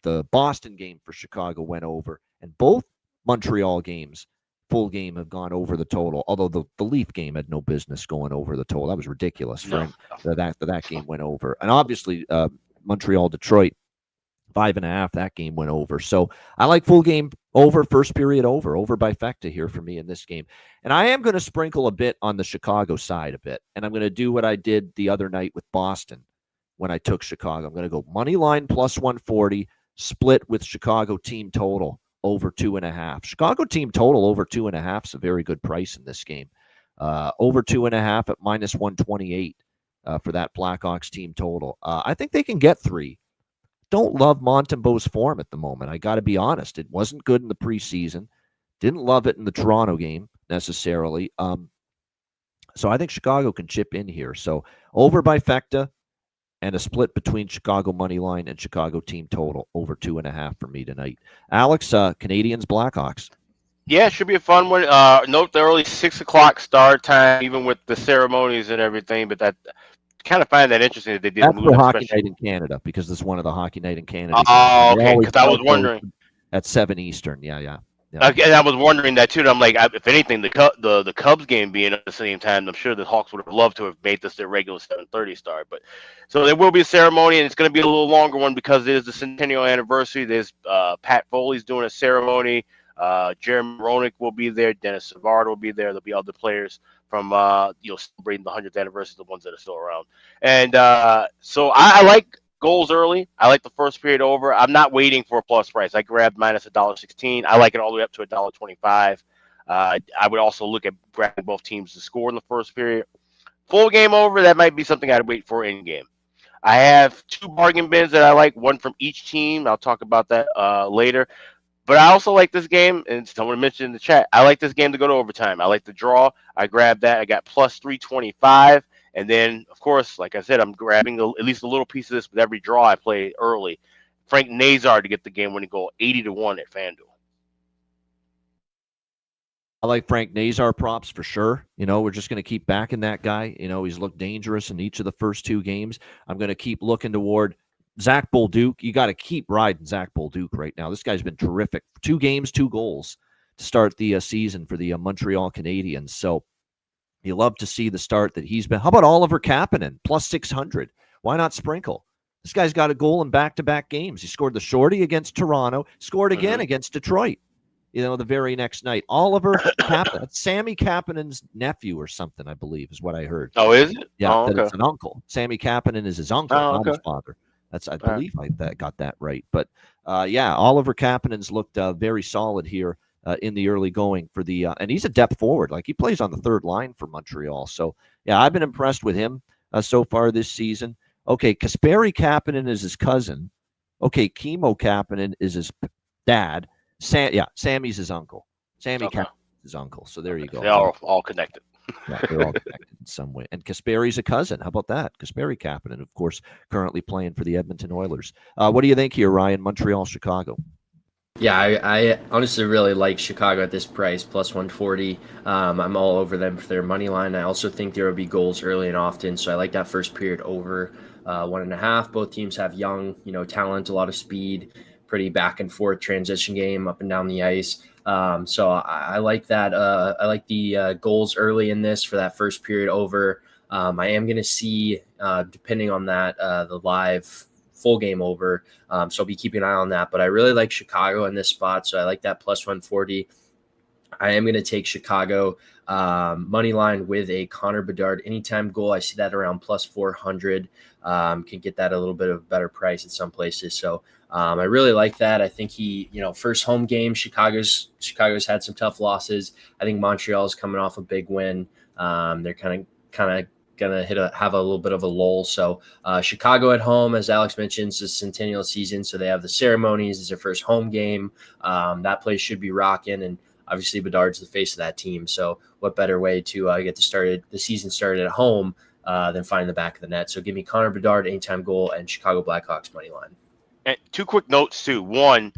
The Boston game for Chicago went over, and both Montreal games full game have gone over the total, although the Leaf game had no business going over the total. That was ridiculous for him. That game went over. And obviously, Montreal-Detroit, 5.5, that game went over. So I like full game over, first period over by Fecta here for me in this game. And I am going to sprinkle a bit on the Chicago side a bit, and I'm going to do what I did the other night with Boston when I took Chicago. I'm going to go money line plus 140, split with Chicago team total over 2.5. Chicago team total over 2.5 is a very good price in this game. Over 2.5 at minus 128 for that Blackhawks team total. I think they can get 3. Don't love Montembeault's form at the moment. I got to be honest. It wasn't good in the preseason. Didn't love it in the Toronto game necessarily. So I think Chicago can chip in here. So over by Fecta, and a split between Chicago money line and Chicago team total over 2.5 for me tonight. Alex, Canadiens, Blackhawks. Yeah, it should be a fun one. Note the early 6:00 start time, even with the ceremonies and everything. But that kind of find that interesting that they did. That's for Hockey Night in Canada because it's one of the Hockey Night in Canada. Oh, okay. Because I was wondering at 7 Eastern. Yeah. And I was wondering that too. And I'm like, if anything, the Cubs game being at the same time, I'm sure the Hawks would have loved to have made this their regular 7:30 start. But so there will be a ceremony, and it's going to be a little longer one because it is the centennial anniversary. There's Pat Foley's doing a ceremony. Jeremy Roenick will be there. Dennis Savard will be there. There'll be other players from celebrating the 100th anniversary, the ones that are still around. And so I like goals early. I like the first period over. I'm not waiting for a plus price. I grabbed minus $1.16. I like it all the way up to $1.25. I would also look at grabbing both teams to score in the first period. Full game over, that might be something I'd wait for in game. I have 2 bargain bins that I like, one from each team. I'll talk about that later. But I also like this game, and someone mentioned in the chat, I like this game to go to overtime. I like the draw. I grabbed that. I got plus 325. And then, of course, like I said, I'm grabbing at least a little piece of this with every draw I play early. Frank Nazar to get the game-winning goal, 80-1 at FanDuel. I like Frank Nazar props for sure. We're just going to keep backing that guy. He's looked dangerous in each of the first 2 games. I'm going to keep looking toward Zach Bolduc. You got to keep riding Zach Bolduc right now. This guy's been terrific. 2 games, 2 goals to start the season for the Montreal Canadiens. So you love to see the start that he's been. How about Oliver Kapanen, plus 600? Why not sprinkle? This guy's got a goal in back-to-back games. He scored the shorty against Toronto, scored again against Detroit, the very next night. Oliver Kapanen, that's Sammy Kapanen's nephew or something, I believe, is what I heard. Oh, is it? Yeah, okay. It's an uncle. Sammy Kapanen is his uncle, not his father. I believe I got that right. But, Oliver Kapanen's looked very solid here in the early going for the and he's a depth forward. Like, he plays on the 3rd line for Montreal. So, yeah, I've been impressed with him so far this season. Okay, Kasperi Kapanen is his cousin. Okay, Kimmo Kapanen is his dad. Sammy's his uncle. Sammy Kapanen's his uncle. So there you go. They are all connected. Yeah, they're all connected in some way. And Kasperi's a cousin. How about that? Kasperi Kapanen, of course, currently playing for the Edmonton Oilers. What do you think here, Ryan? Montreal, Chicago. Yeah, I honestly really like Chicago at this price, plus 140. I'm all over them for their money line. I also think there will be goals early and often, so I like that first period over 1.5. Both teams have young, talent, a lot of speed, pretty back and forth transition game up and down the ice. So I like that. I like the goals early in this for that first period over. I am going to see, depending on that, the live full game over. So I'll be keeping an eye on that. But I really like Chicago in this spot. So I like that plus 140. I am going to take Chicago money line with a Connor Bedard anytime goal. I see that around plus 400. Can get that a little bit of a better price at some places. So I really like that. I think he, first home game, Chicago's had some tough losses. I think Montreal's coming off a big win. They're kind of gonna have a little bit of a lull. So Chicago at home, as Alex mentioned, it's a centennial season, so they have the ceremonies. It's their first home game. That place should be rocking, and obviously Bedard's the face of that team. So what better way to get the season started at home than finding the back of the net? So give me Connor Bedard anytime goal and Chicago Blackhawks money line. And two quick notes too. One,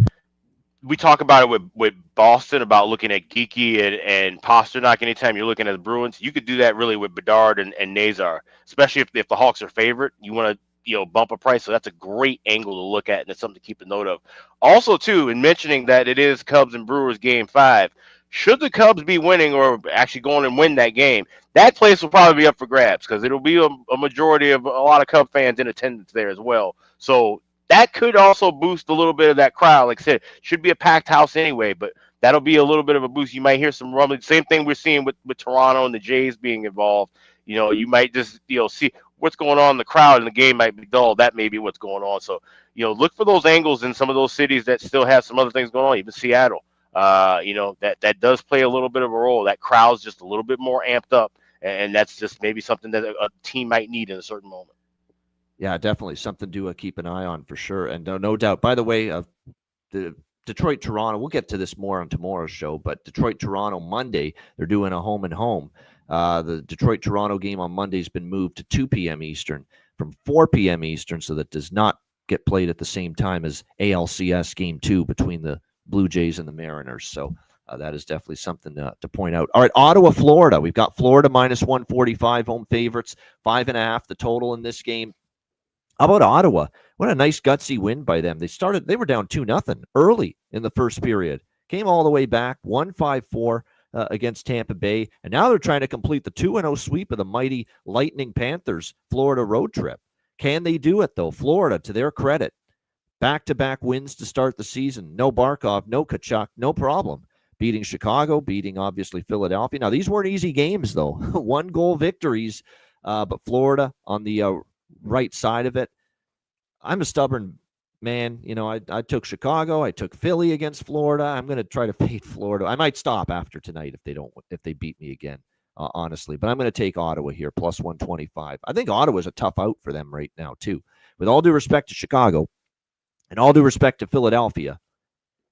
we talk about it with Boston about looking at Geeky and Pasternak anytime you're looking at the Bruins. You could do that really with Bedard and Nazar, especially if the Hawks are favorite. You want to bump a price, so that's a great angle to look at, and it's something to keep a note of. Also, too, in mentioning that it is Cubs and Brewers Game 5, should the Cubs be winning or actually going and win that game, that place will probably be up for grabs because it'll be a majority of a lot of Cub fans in attendance there as well. So that could also boost a little bit of that crowd. Like I said, should be a packed house anyway, but that'll be a little bit of a boost. You might hear some rumbling. Same thing we're seeing with Toronto and the Jays being involved. You might just see what's going on in the crowd, and the game might be dull. That may be what's going on. So, look for those angles in some of those cities that still have some other things going on, even Seattle. That does play a little bit of a role. That crowd's just a little bit more amped up, and that's just maybe something that a team might need in a certain moment. Yeah, definitely something to keep an eye on for sure. And no doubt, by the way, the Detroit-Toronto, we'll get to this more on tomorrow's show, but Detroit-Toronto Monday, they're doing a home and home. The Detroit-Toronto game on Monday has been moved to 2 p.m. Eastern from 4 p.m. Eastern, so that does not get played at the same time as ALCS Game 2 between the Blue Jays and the Mariners. So that is definitely something to point out. All right, Ottawa, Florida. We've got Florida minus 145 home favorites, 5.5 the total in this game. How about Ottawa? What a nice gutsy win by them. They were down 2-0 early in the first period. Came all the way back, 1-5-4 against Tampa Bay. And now they're trying to complete the 2-0 sweep of the mighty Lightning Panthers Florida road trip. Can they do it, though? Florida, to their credit, back-to-back wins to start the season. No Barkov, no Tkachuk, no problem. Beating Chicago, beating, obviously, Philadelphia. Now, these weren't easy games, though. 1-goal victories. But Florida on the right side of it. I'm a stubborn man. I took Chicago. I took Philly against Florida. I'm going to try to fade Florida. I might stop after tonight if they beat me again, honestly. But I'm going to take Ottawa here, plus 125. I think Ottawa's a tough out for them right now, too. With all due respect to Chicago and all due respect to Philadelphia,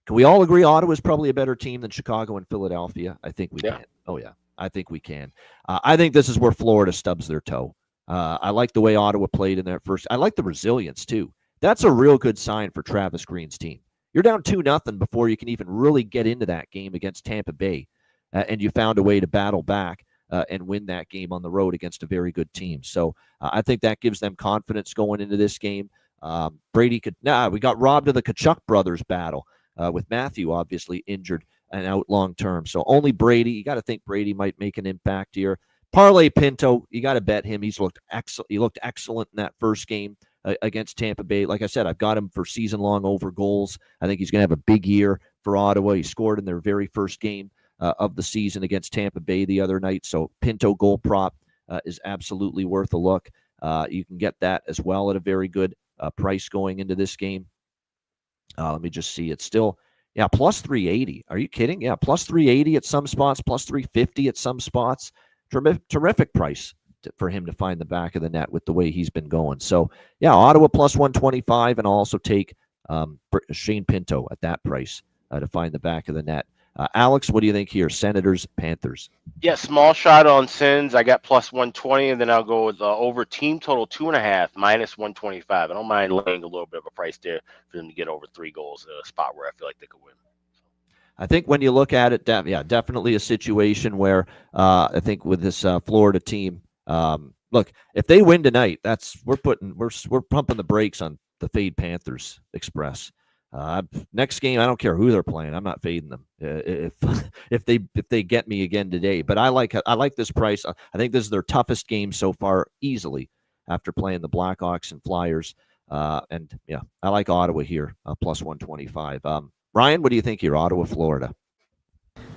can we all agree Ottawa's probably a better team than Chicago and Philadelphia? I think we can. Oh, yeah. I think we can. I think this is where Florida stubs their toe. I like the way Ottawa played in their first. I like the resilience, too. That's a real good sign for Travis Green's team. You're down 2-0 before you can even really get into that game against Tampa Bay, and you found a way to battle back and win that game on the road against a very good team. So I think that gives them confidence going into this game. We got robbed of the Tkachuk brothers battle with Matthew obviously injured and out long term. So only Brady. You got to think Brady might make an impact here. Parlay Pinto, you got to bet him. He looked excellent in that first game against Tampa Bay. Like I said, I've got him for season-long over goals. I think he's going to have a big year for Ottawa. He scored in their very first game of the season against Tampa Bay the other night. So Pinto goal prop is absolutely worth a look. You can get that as well at a very good price going into this game. Let me just see. It's still, plus 380. Are you kidding? Yeah, plus 380 at some spots, plus 350 at some spots. Terrific price for him to find the back of the net with the way he's been going. So, Ottawa plus 125, and I'll also take Shane Pinto at that price to find the back of the net. Alex, what do you think here? Senators, Panthers. Yeah, small shot on Sens. I got plus 120, and then I'll go with over team total 2.5 minus 125. I don't mind laying a little bit of a price there for them to get over 3 goals, a spot where I feel like they could win. I think when you look at it, definitely a situation where I think with this Florida team, look, if they win tonight, we're pumping the brakes on the fade Panthers Express. Next game, I don't care who they're playing. I'm not fading them if they get me again today. But I like this price. I think this is their toughest game so far, easily, after playing the Blackhawks and Flyers. And yeah, I like Ottawa here, plus 125. Ryan, what do you think here? Ottawa, Florida.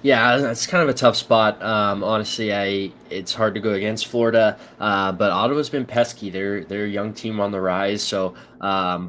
Yeah, it's kind of a tough spot. Honestly, it's hard to go against Florida, but Ottawa's been pesky. They're a young team on the rise, so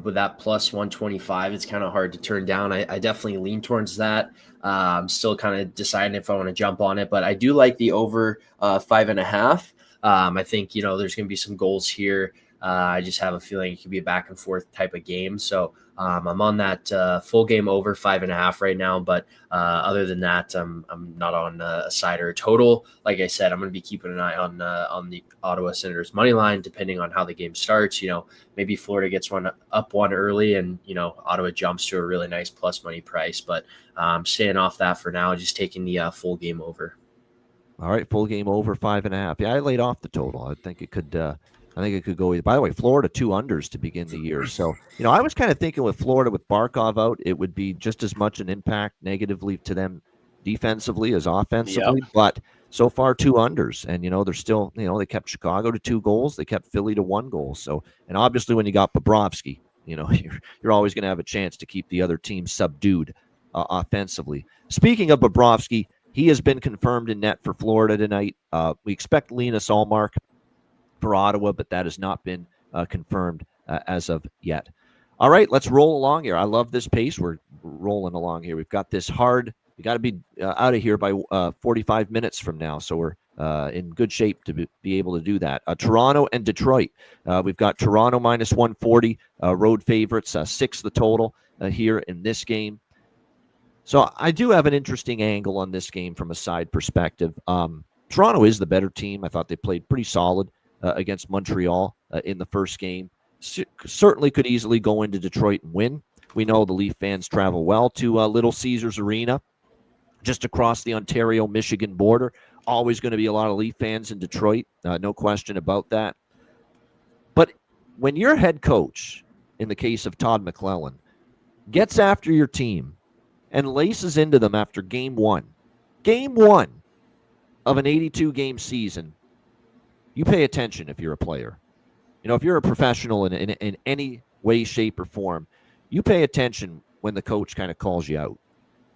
with that plus 125, it's kind of hard to turn down. I definitely lean towards that. I'm still kind of deciding if I want to jump on it, but I do like the over 5.5. I think there's going to be some goals here. I just have a feeling it could be a back and forth type of game. So I'm on that full game over 5.5 right now. But other than that, I'm not on a side or a total. Like I said, I'm going to be keeping an eye on the Ottawa Senators money line, depending on how the game starts. Maybe Florida gets one early, and Ottawa jumps to a really nice plus money price. But staying off that for now, just taking the full game over. All right, full game over 5.5. Yeah, I laid off the total. I think it could. I think it could go. By the way, Florida 2 unders to begin the year. So, I was kind of thinking with Florida, with Barkov out, it would be just as much an impact negatively to them defensively as offensively. Yep. But so far, 2 unders. And, they're still, they kept Chicago to 2 goals. They kept Philly to 1 goal. So, and obviously when you got Bobrovsky, you're always going to have a chance to keep the other team subdued offensively. Speaking of Bobrovsky, he has been confirmed in net for Florida tonight. We expect Linus Ullmark for Ottawa, but that has not been confirmed as of yet. All right, let's roll along here. I love this pace. We're rolling along here. We've got this hard. We got to be out of here by 45 minutes from now, so we're in good shape to be able to do that. Toronto and Detroit. We've got Toronto minus 140, road favorites, 6 the total here in this game. So I do have an interesting angle on this game from a side perspective. Toronto is the better team. I thought they played pretty solid against Montreal in the first game. Certainly could easily go into Detroit and win. We know the Leaf fans travel well to Little Caesars Arena, just across the Ontario-Michigan border. Always going to be a lot of Leaf fans in Detroit, no question about that. But when your head coach, in the case of Todd McClellan, gets after your team and laces into them after game one of an 82-game season, you pay attention if you're a player. If you're a professional in any way, shape, or form, you pay attention when the coach kind of calls you out.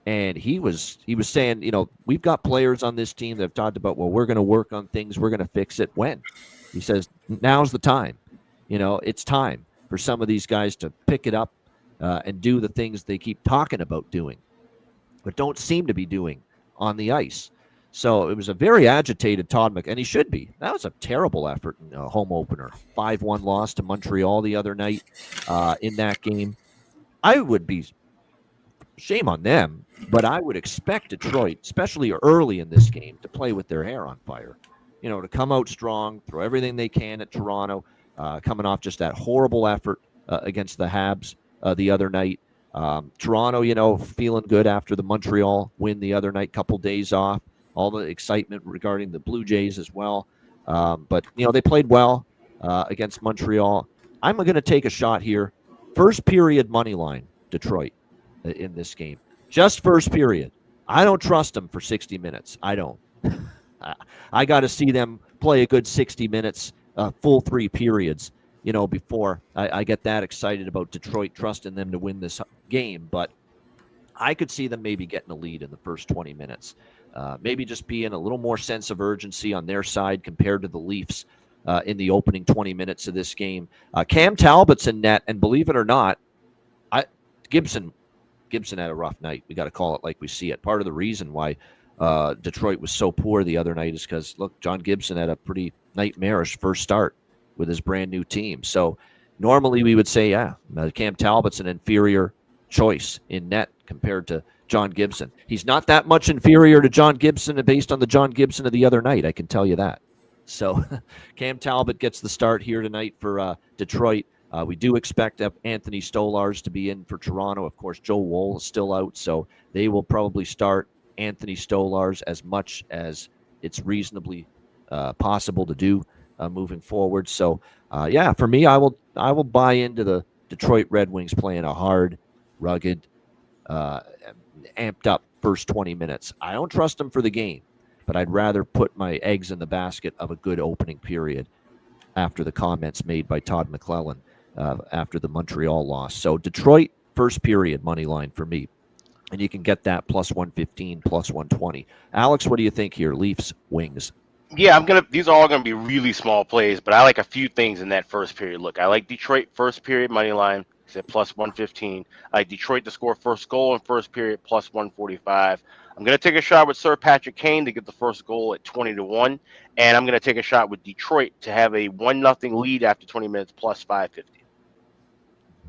And he was saying, we've got players on this team that have talked about, well, we're going to work on things, we're going to fix it. When? He says, now's the time. It's time for some of these guys to pick it up and do the things they keep talking about doing, but don't seem to be doing on the ice. So it was a very agitated Todd McClellan, and he should be. That was a terrible effort in a home opener. 5-1 loss to Montreal the other night in that game. I would be, shame on them, but I would expect Detroit, especially early in this game, to play with their hair on fire. To come out strong, throw everything they can at Toronto, coming off just that horrible effort against the Habs the other night. Toronto, feeling good after the Montreal win the other night, couple days off. All the excitement regarding the Blue Jays as well. But, they played well against Montreal. I'm going to take a shot here. First period money line, Detroit, in this game. Just first period. I don't trust them for 60 minutes. I don't. I got to see them play a good 60 minutes, full 3 periods, before I get that excited about Detroit, trusting them to win this game. But I could see them maybe getting a lead in the first 20 minutes. Maybe just being a little more sense of urgency on their side compared to the Leafs in the opening 20 minutes of this game. Cam Talbot's in net, and believe it or not, Gibson had a rough night. We got to call it like we see it. Part of the reason why Detroit was so poor the other night is because, look, John Gibson had a pretty nightmarish first start with his brand new team. So normally we would say, Cam Talbot's an inferior choice in net compared to John Gibson. He's not that much inferior to John Gibson based on the John Gibson of the other night, I can tell you that. So Cam Talbot gets the start here tonight for Detroit. We do expect Anthony Stolarz to be in for Toronto. Of course, Joe Woll is still out, so they will probably start Anthony Stolarz as much as it's reasonably possible to do moving forward. So, for me, I will buy into the Detroit Red Wings playing a hard, rugged, amped up first 20 minutes. I don't trust them for the game, but I'd rather put my eggs in the basket of a good opening period after the comments made by Todd McClellan after the Montreal loss. So Detroit first period money line for me. And you can get that plus 115, plus 120. Alex, what do you think here? Leafs, Wings. Yeah, these are all gonna be really small plays, but I like a few things in that first period. Look, I like Detroit first period money line, at plus 115. I like Detroit to score first goal in first period, plus 145. I'm gonna take a shot with Sir Patrick Kane to get the first goal at 20-1, and I'm gonna take a shot with Detroit to have a 1-0 lead after 20 minutes, plus 550.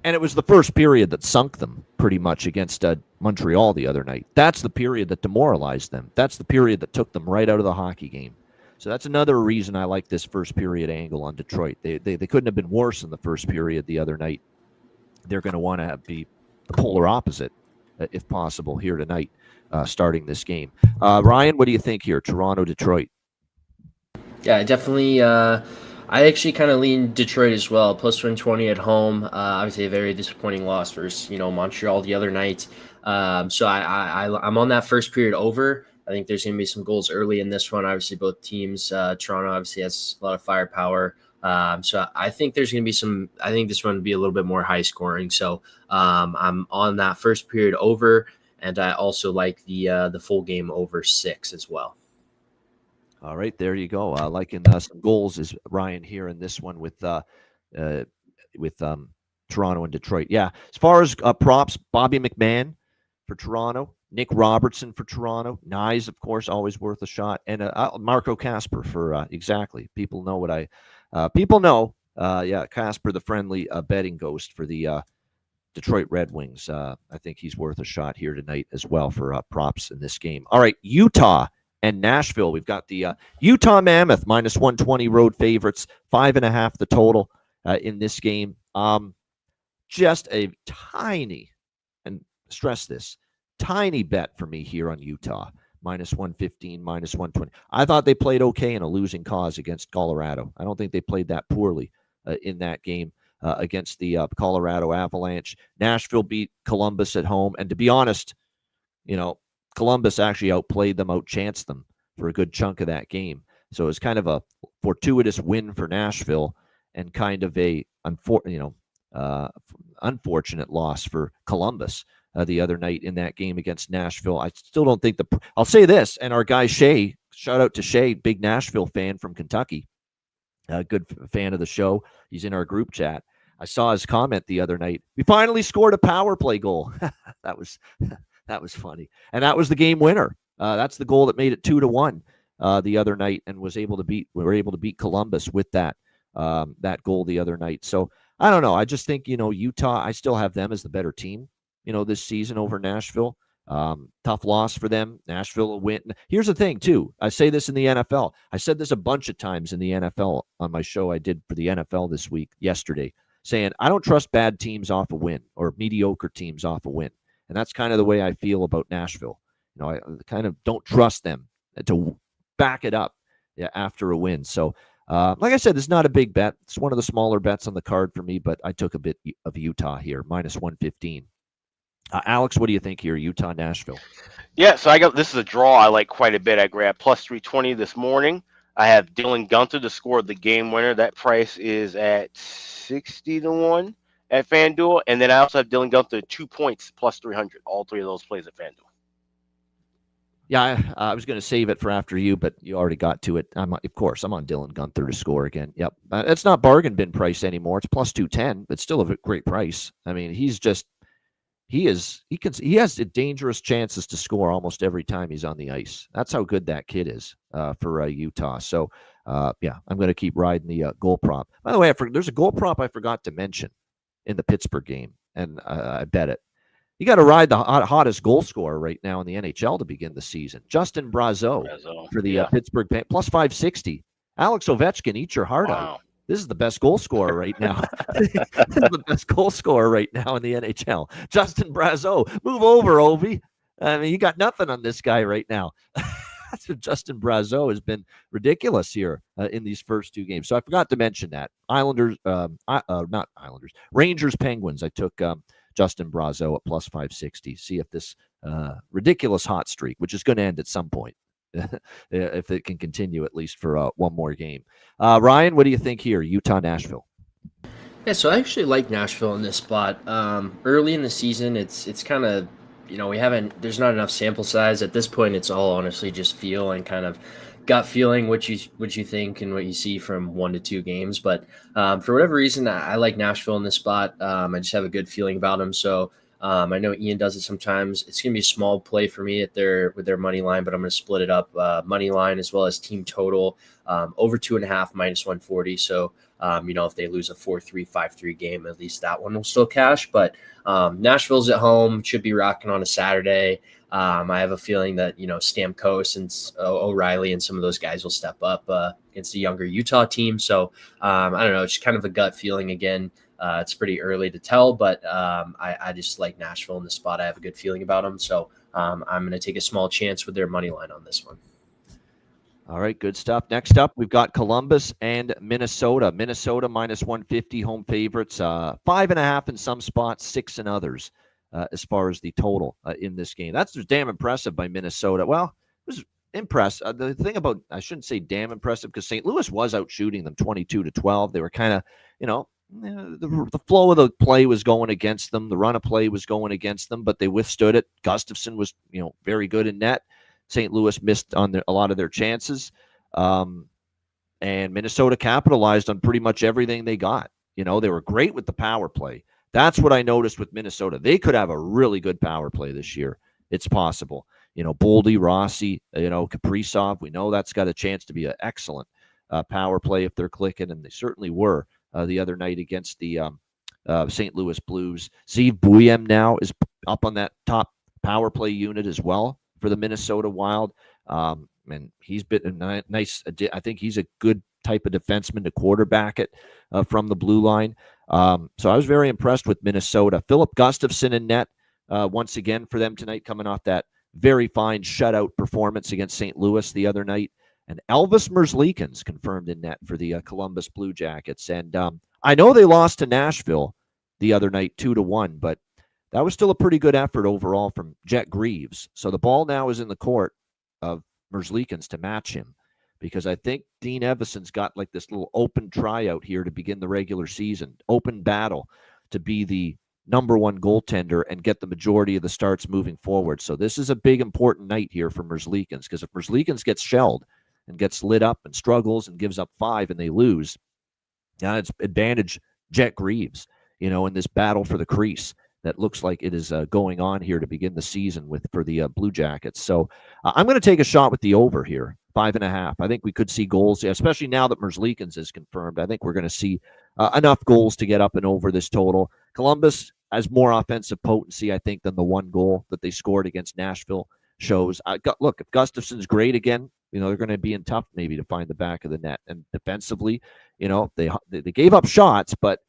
And it was the first period that sunk them pretty much against Montreal the other night. That's the period that demoralized them. That's the period that took them right out of the hockey game. So that's another reason I like this first period angle on Detroit. They couldn't have been worse in the first period the other night. They're going to want to be the polar opposite, if possible, here tonight, starting this game. Ryan, what do you think here? Toronto, Detroit. Yeah, definitely. I actually kind of lean Detroit as well. Plus 120 at home. Obviously, a very disappointing loss versus Montreal the other night. So I'm on that first period over. I think there's going to be some goals early in this one. Obviously, both teams. Toronto obviously has a lot of firepower. So I think there's going to be I think this one will be a little bit more high scoring. So I'm on that first period over, and I also like the full game over 6 as well. All right, there you go. Liking some goals is Ryan here in this one with Toronto and Detroit. Yeah, as far as props, Bobby McMahon for Toronto, Nick Robertson for Toronto, Nyes, of course, always worth a shot, and Marco Casper for exactly. People know what people know. Casper, the friendly betting ghost for the Detroit Red Wings. I think he's worth a shot here tonight as well for props in this game. All right, Utah and Nashville. We've got the Utah Mammoth minus 120 road favorites, 5.5 the total in this game. Just a tiny, and stress this, tiny bet for me here on Utah, minus 115, minus 120. I thought they played okay in a losing cause against Colorado. I don't think they played that poorly in that game against the Colorado Avalanche. Nashville beat Columbus at home, and to be honest, Columbus actually outplayed them, outchanced them for a good chunk of that game. So it was kind of a fortuitous win for Nashville and kind of a unfortunate loss for Columbus the other night in that game against Nashville. I still don't think I'll say this, and our guy Shay, shout out to Shay, big Nashville fan from Kentucky, a good fan of the show. He's in our group chat. I saw his comment the other night. We finally scored a power play goal. That was funny. And that was the game winner. That's the goal that made it 2-1 the other night and we were able to beat Columbus with that goal the other night. So I don't know. I just think, Utah, I still have them as the better team, this season over Nashville. Tough loss for them. Nashville will win. Here's the thing, too. I say this in the NFL. I said this a bunch of times in the NFL on my show I did for the NFL yesterday, saying I don't trust bad teams off a win or mediocre teams off a win. And that's kind of the way I feel about Nashville. I kind of don't trust them to back it up after a win. So, like I said, it's not a big bet. It's one of the smaller bets on the card for me, but I took a bit of Utah here, minus 115. Alex, what do you think here, Utah, Nashville? Yeah, so this is a draw I like quite a bit. I grabbed plus 320 this morning. I have Dylan Guenther to score the game winner. That price is at 60-1. At FanDuel, and then I also have Dylan Guenther 2 points plus 300. All three of those plays at FanDuel. Yeah, I was going to save it for after you, but you already got to it. I'm on Dylan Guenther to score again. Yep, it's not bargain bin price anymore. It's plus 210, but still a great price. I mean, he has dangerous chances to score almost every time he's on the ice. That's how good that kid is for Utah. So I'm going to keep riding the goal prop. By the way, there's a goal prop I forgot to mention in the Pittsburgh game, and I bet it. You got to ride the hottest goal scorer right now in the NHL to begin the season. Justin Brazeau for the Pittsburgh plus 560. Alex Ovechkin, eat your heart out. This is the best goal scorer right now. This is the best goal scorer right now in the NHL. Justin Brazeau, move over, Ovi. I mean, you got nothing on this guy right now. Justin Brazeau has been ridiculous here in these first two games. So I forgot to mention that. Not Islanders, Rangers, Penguins. I took Justin Brazeau at plus 560. See if this ridiculous hot streak, which is going to end at some point, if it can continue at least for one more game. Ryan, what do you think here? Utah, Nashville. Yeah, so I actually like Nashville in this spot. Early in the season, it's kind of, there's not enough sample size at this point. It's all honestly just feel and kind of gut feeling what you think and what you see from 1 to 2 games. But for whatever reason, I like Nashville in this spot. I just have a good feeling about them. So I know Ian does it sometimes. It's going to be a small play for me with their money line, but I'm going to split it up money line as well as team total over 2.5 minus 140. So if they lose a 4-3, 5-3 game, at least that one will still cash. But Nashville's at home, should be rocking on a Saturday. I have a feeling that, Stamkos and O'Reilly and some of those guys will step up against the younger Utah team. So I don't know, it's kind of a gut feeling again. It's pretty early to tell, but I just like Nashville in the spot. I have a good feeling about them. So I'm going to take a small chance with their money line on this one. All right, good stuff. Next up, we've got Columbus and Minnesota. Minnesota minus 150 home favorites, 5.5 in some spots, 6 in others as far as the total in this game. That's damn impressive by Minnesota. Well, it was impressive. The thing about, I shouldn't say damn impressive because St. Louis was out shooting them 22-12. They were kind of, the flow of the play was going against them. The run of play was going against them, but they withstood it. Gustafsson was, very good in net. St. Louis missed on a lot of their chances. And Minnesota capitalized on pretty much everything they got. They were great with the power play. That's what I noticed with Minnesota. They could have a really good power play this year. It's possible. Boldy, Rossi, Kaprizov, we know that's got a chance to be an excellent power play if they're clicking, and they certainly were the other night against the St. Louis Blues. Zeev Buiem now is up on that top power play unit as well for the Minnesota Wild. And he's been a nice, I think he's a good type of defenseman to quarterback it from the blue line. So I was very impressed with Minnesota. Philip Gustafsson in net once again for them tonight, coming off that very fine shutout performance against St. Louis the other night. And Elvis Merzlikins confirmed in net for the Columbus Blue Jackets. And I know they lost to Nashville the other night 2-1, but that was still a pretty good effort overall from Jet Greaves. So the ball now is in the court of Merzlikins to match him, because I think Dean Evason's got like this little open tryout here to begin the regular season, open battle to be the number one goaltender and get the majority of the starts moving forward. So this is a big, important night here for Merzlikins, because if Merzlikins gets shelled and gets lit up and struggles and gives up 5 and they lose, now it's advantage Jet Greaves, in this battle for the crease that looks like it is going on here to begin the season for the Blue Jackets. So I'm going to take a shot with the over here, 5.5. I think we could see goals, especially now that Merzlikins is confirmed. I think we're going to see enough goals to get up and over this total. Columbus has more offensive potency, I think, than the one goal that they scored against Nashville shows. Look, if Gustafsson's great again, they're going to be in tough maybe to find the back of the net. And defensively, they gave up shots, but,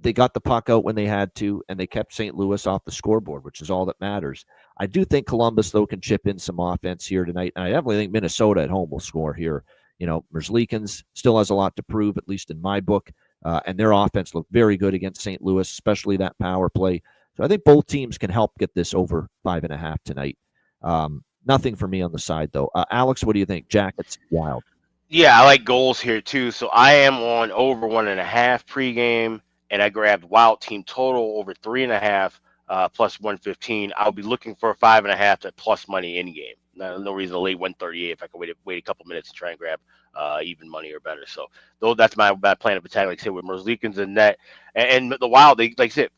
they got the puck out when they had to, and they kept St. Louis off the scoreboard, which is all that matters. I do think Columbus, though, can chip in some offense here tonight. And I definitely think Minnesota at home will score here. Merzlikins still has a lot to prove, at least in my book. And their offense looked very good against St. Louis, especially that power play. So I think both teams can help get this over 5.5 tonight. Nothing for me on the side, though. Alex, what do you think? Jackets, Wild. Yeah, I like goals here, too. So I am on over 1.5 pregame. And I grabbed Wild team total over 3.5 plus 115. I'll be looking for a 5.5 to plus money in game. No reason to lay 138 if I can wait a couple minutes and try and grab even money or better. So though that's my plan of attack. Like I said, with Merzlikins in net and the Wild, they like I said,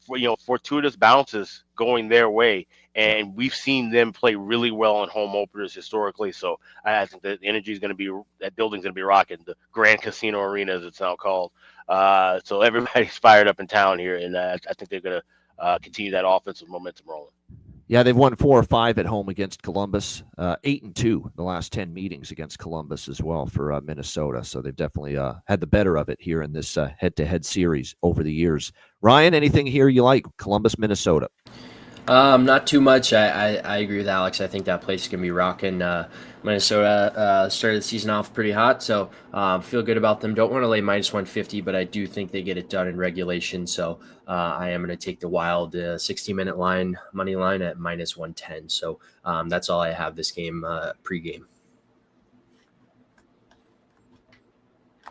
fortuitous bounces going their way, and we've seen them play really well on home openers historically. So I think the energy is going to be, that building's going to be rocking, the Grand Casino Arena as it's now called. So everybody's fired up in town here, and I think they're going continue that offensive momentum rolling. Yeah, they've won 4 or 5 at home against Columbus. 8-2 the last 10 meetings against Columbus as well for Minnesota. So they've definitely had the better of it here in this head-to-head series over the years. Ryan, anything here you like? Columbus, Minnesota. Not too much. I agree with Alex. I think that place is going to be rocking. Minnesota started the season off pretty hot, so feel good about them. Don't want to lay minus 150, but I do think they get it done in regulation. So I am going to take the Wild 60-minute line, money line at minus 110. So that's all I have this game pregame.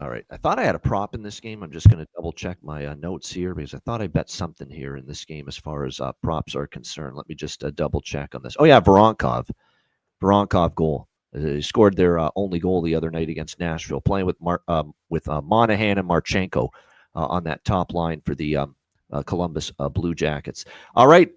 All right. I thought I had a prop in this game. I'm just going to double check my notes here because I thought I bet something here in this game as far as props are concerned. Let me just double check on this. Oh, yeah, Voronkov goal. He scored their only goal the other night against Nashville, playing with Monahan and Marchenko on that top line for the Columbus Blue Jackets. All right.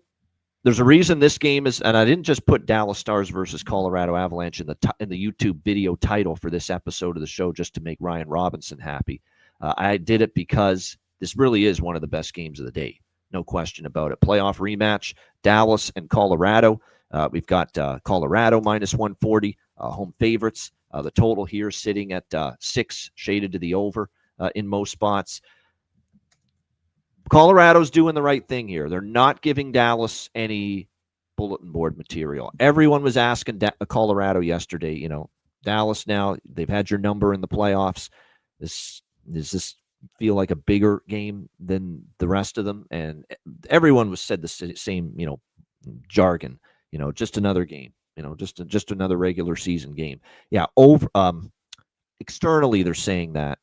There's a reason this game is, and I didn't just put Dallas Stars versus Colorado Avalanche in the YouTube video title for this episode of the show just to make Ryan Robinson happy. I did it because this really is one of the best games of the day. No question about it. Playoff rematch, Dallas and Colorado. We've got Colorado minus 140, home favorites. The total here sitting at 6, shaded to the over in most spots. Colorado's doing the right thing here. They're not giving Dallas any bulletin board material. Everyone was asking Colorado yesterday, Dallas now, they've had your number in the playoffs. Does this feel like a bigger game than the rest of them? And everyone was said the same, jargon, just another game, just another regular season game. Yeah, externally they're saying that.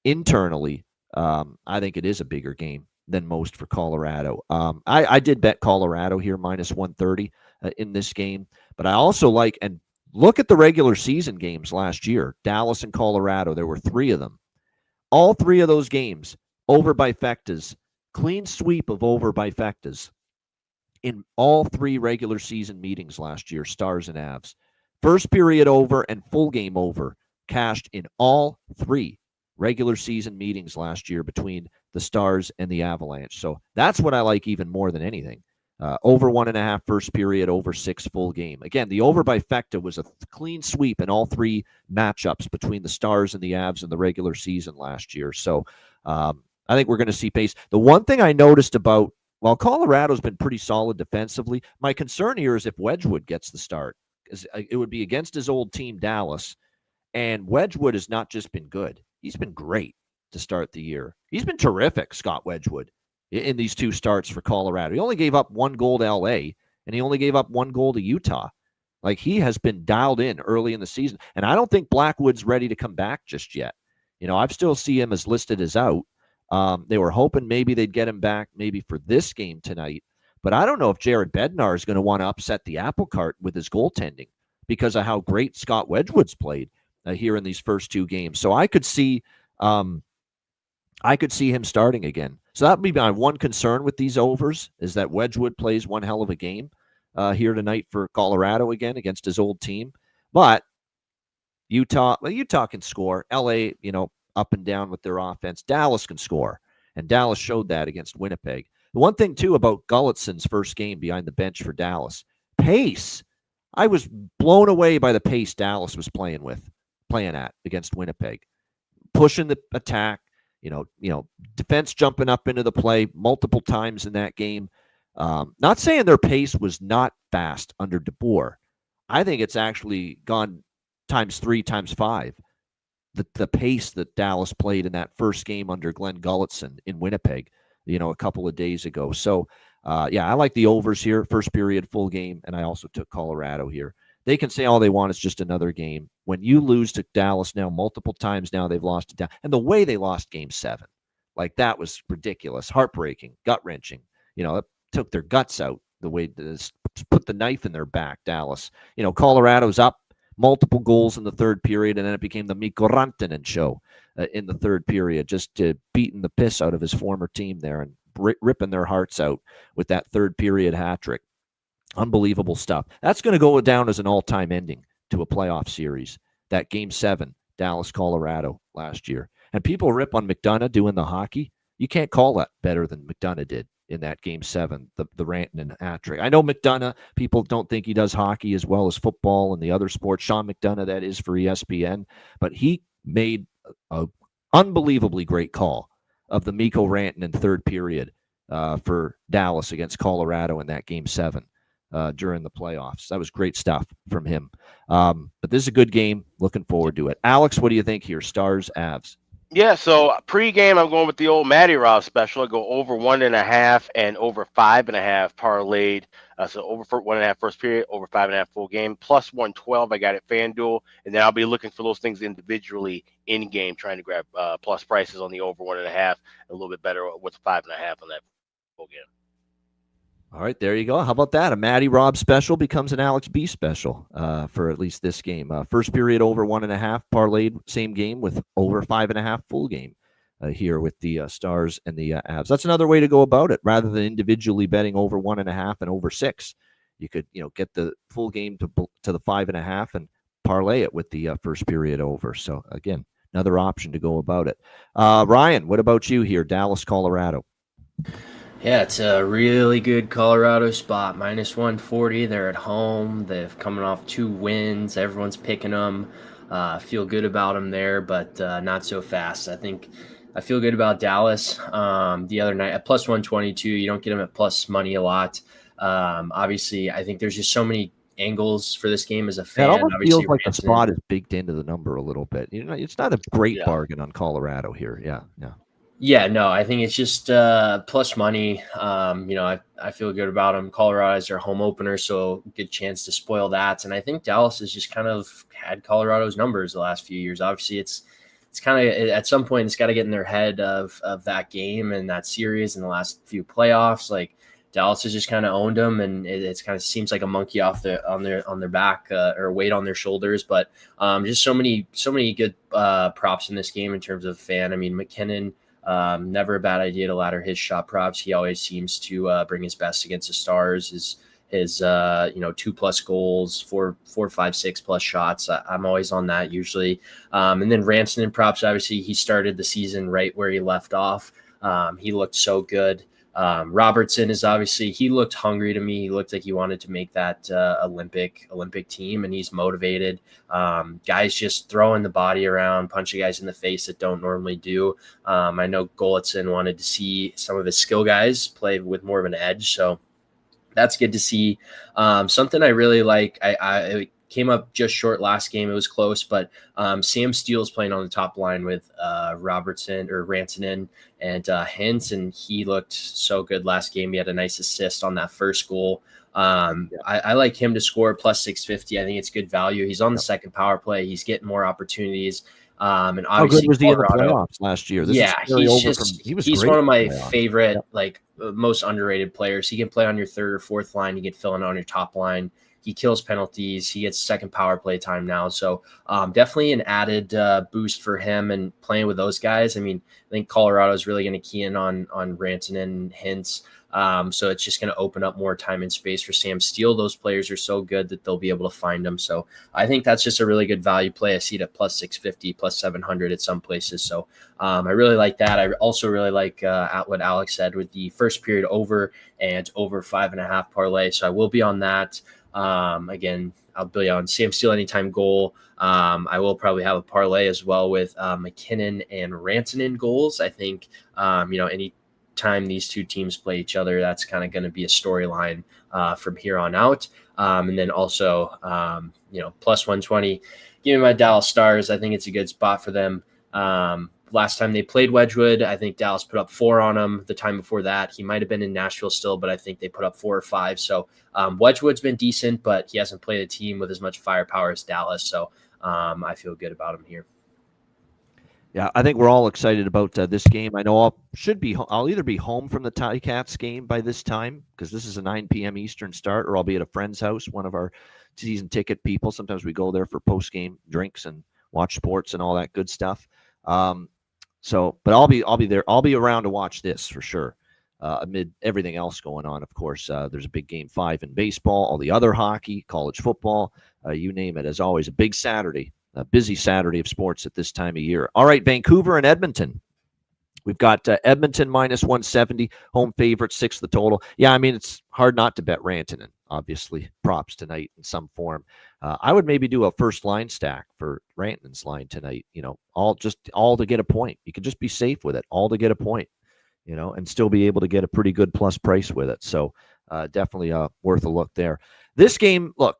Internally, I think it is a bigger game than most for Colorado. I did bet Colorado here minus 130 in this game, but I also like, and look at the regular season games last year, Dallas and Colorado. There were 3 of them. All 3 of those games over by Fectas, clean sweep of over by Fectas in all 3 regular season meetings last year, Stars and Avs. First period over and full game over cashed in all 3 regular season meetings last year between the Stars and the Avalanche. So that's what I like even more than anything. Over 1.5 first period, over 6 full game. Again, the over by Fecta was a clean sweep in all 3 matchups between the Stars and the Avs in the regular season last year. So I think we're going to see pace. The one thing I noticed about, while Colorado's been pretty solid defensively, my concern here is if Wedgwood gets the start. It would be against his old team, Dallas, and Wedgwood has not just been good. He's been great to start the year. He's been terrific, Scott Wedgwood, in these 2 starts for Colorado. He only gave up 1 goal to LA, and he only gave up 1 goal to Utah. Like, he has been dialed in early in the season. And I don't think Blackwood's ready to come back just yet. I still see him as listed as out. They were hoping maybe they'd get him back maybe for this game tonight. But I don't know if Jared Bednar is going to want to upset the apple cart with his goaltending because of how great Scott Wedgwood's played here in these first 2 games. So I could see him starting again. So that would be my one concern with these overs, is that Wedgwood plays one hell of a game here tonight for Colorado again against his old team. But Utah can score. LA, up and down with their offense. Dallas can score. And Dallas showed that against Winnipeg. The one thing, too, about Gullitson's first game behind the bench for Dallas, pace. I was blown away by the pace Dallas was playing at against Winnipeg. Pushing the attack, defense jumping up into the play multiple times in that game. Not saying their pace was not fast under DeBoer. I think it's actually gone times 3, times 5. The pace that Dallas played in that first game under Glenn Gullitson in Winnipeg, a couple of days ago. So, I like the overs here, first period, full game, and I also took Colorado here. They can say all they want, it's just another game. When you lose to Dallas now, multiple times now they've lost to Dallas, and the way they lost Game 7, like that was ridiculous, heartbreaking, gut-wrenching. It took their guts out, the way this put the knife in their back, Dallas. Colorado's up multiple goals in the third period, and then it became the Mikko Rantanen show in the third period, just beating the piss out of his former team there and ripping their hearts out with that third period hat trick. Unbelievable stuff. That's going to go down as an all-time ending to a playoff series, that Game 7, Dallas-Colorado last year. And people rip on McDonough doing the hockey. You can't call that better than McDonough did in that Game 7, the Rantanen hat trick. I know McDonough, people don't think he does hockey as well as football and the other sports. Sean McDonough, that is for ESPN, but he made a unbelievably great call of the Mikko Rantanen third period for Dallas against Colorado in that Game 7 during the playoffs. That was great stuff from him. But this is a good game. Looking forward to it. Alex, what do you think here? Stars, Avs? Yeah, so pre-game, I'm going with the old Matty Rob special. I go over 1.5 and over 5.5 parlayed. So over for 1.5 first period, over 5.5 full game, plus 112. I got it FanDuel, and then I'll be looking for those things individually in game, trying to grab plus prices on the over 1.5, a little bit better with 5.5 on that full game. All right, there you go. How about that? A Matty Rob special becomes an Alex B special for at least this game. First period over 1.5 parlayed, same game with over 5.5 full game here with the Stars and the Avs. That's another way to go about it. Rather than individually betting over 1.5 and over 6, you could get the full game to the 5.5 and parlay it with the first period over. So again, another option to go about it. Ryan, what about you here? Dallas, Colorado. Yeah, it's a really good Colorado spot. Minus 140. They're at home. They're coming off 2 wins. Everyone's picking them. Feel good about them there, but not so fast. I feel good about Dallas. The other night at plus 122, you don't get them at plus money a lot. Obviously, I think there's just so many angles for this game as a fan. It almost Obviously, feels like the spot is baked into the number a little bit. It's not a great bargain on Colorado here. Yeah, no, I think it's just plus money. I feel good about them. Colorado is their home opener, so good chance to spoil that. And I think Dallas has just kind of had Colorado's numbers the last few years. Obviously, it's kind of at some point it's got to get in their head of that game and that series in the last few playoffs. Like Dallas has just kind of owned them, and it's kind of seems like a monkey on their back or weight on their shoulders. But just so many good props in this game in terms of fan. I mean, McKinnon. Never a bad idea to ladder his shot props. He always seems to bring his best against the Stars. His 2+ goals, 4, 5, 6+ shots. I'm always on that usually. And then Rantanen props. Obviously, he started the season right where he left off. He looked so good. Robertson is obviously, he looked hungry to me. He looked like he wanted to make that Olympic team, and he's motivated. Guys just throwing the body around, punching guys in the face that don't normally do. I know Golitzin wanted to see some of his skill guys play with more of an edge, so that's good to see. Something I really like, I came up just short last game. It was close, but Sam Steele's playing on the top line with Robertson or Rantanen and Hintz, and he looked so good last game. He had a nice assist on that first goal. I like him to score plus 650. I think it's good value. He's on the second power play. He's getting more opportunities. And obviously, how good was he in the Colorado, playoffs last year? He's one of my favorite, most underrated players. He can play on your third or fourth line. He can fill in on your top line. He kills penalties. He gets second power play time now. So definitely an added boost for him and playing with those guys. I mean, I think Colorado is really going to key in on Rantanen and Hintz. So it's just going to open up more time and space for Sam Steele. Those players are so good that they'll be able to find them. So I think that's just a really good value play. I see it at plus 650, plus 700 at some places. So I really like that. I also really like at what Alex said with the first period over and over 5.5 parlay. So I will be on that. Again, I'll be on Sam Steele anytime goal. I will probably have a parlay as well with McKinnon and Rantanen goals. I think, any time these two teams play each other, that's kind of going to be a storyline from here on out. And then also, plus 120, give me my Dallas Stars. I think it's a good spot for them. Last time they played Wedgwood, I think Dallas put up 4 on him. The time before that, he might have been in Nashville still, but I think they put up 4 or 5. So Wedgwood's been decent, but he hasn't played a team with as much firepower as Dallas. So I feel good about him here. Yeah, I think we're all excited about this game. I know I'll either be home from the Ticats game by this time, because this is a 9 p.m. Eastern start, or I'll be at a friend's house, one of our season ticket people. Sometimes we go there for post-game drinks and watch sports and all that good stuff. But I'll be there. I'll be around to watch this for sure. Amid everything else going on, of course, there's a big Game 5 in baseball, all the other hockey, college football, you name it. As always, a big Saturday. A busy Saturday of sports at this time of year. All right, Vancouver and Edmonton. We've got Edmonton minus 170, home favorite, 6 the total. Yeah, I mean, it's hard not to bet Rantanen, obviously. Props tonight in some form. I would maybe do a first line stack for Rantanen's line tonight, all to get a point. You can just be safe with it, all to get a point, and still be able to get a pretty good plus price with it. So definitely worth a look there. This game, look,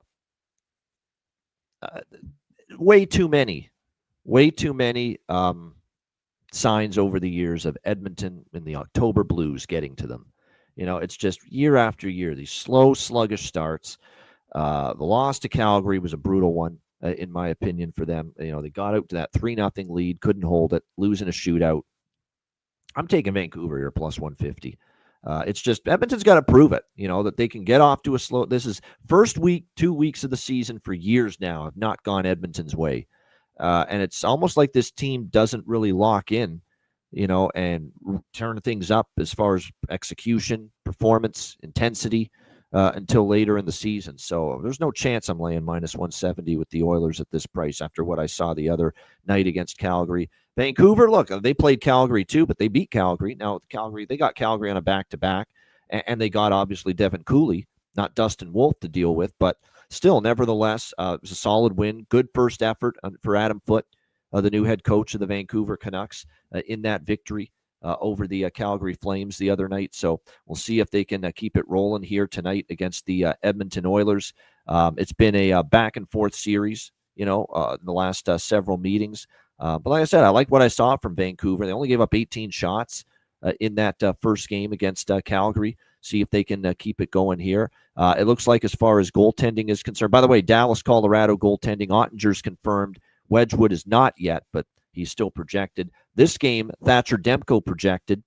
way too many signs over the years of Edmonton and the October Blues getting to them. It's just year after year, these slow, sluggish starts. The loss to Calgary was a brutal one, in my opinion, for them. They got out to that 3-0 lead, couldn't hold it, losing a shootout. I'm taking Vancouver here plus 150. It's just Edmonton's got to prove it, that they can get off to a slow. This is first week, 2 weeks of the season for years now have not gone Edmonton's way. And it's almost like this team doesn't really lock in, and turn things up as far as execution, performance, intensity until later in the season. So there's no chance I'm laying minus 170 with the Oilers at this price after what I saw the other night against Calgary. Vancouver, look, they played Calgary too, but they beat Calgary. Now, they got Calgary on a back-to-back, and they got, obviously, Devin Cooley, not Dustin Wolf, to deal with, but still, nevertheless, it was a solid win. Good first effort for Adam Foote, the new head coach of the Vancouver Canucks, in that victory over the Calgary Flames the other night. So we'll see if they can keep it rolling here tonight against the Edmonton Oilers. It's been a back-and-forth series, in the last several meetings. But like I said, I like what I saw from Vancouver. They only gave up 18 shots in that first game against Calgary. See if they can keep it going here. It looks like as far as goaltending is concerned, by the way, Dallas, Colorado goaltending, Ottinger's confirmed. Wedgwood is not yet, but he's still projected. This game, Thatcher Demko projected.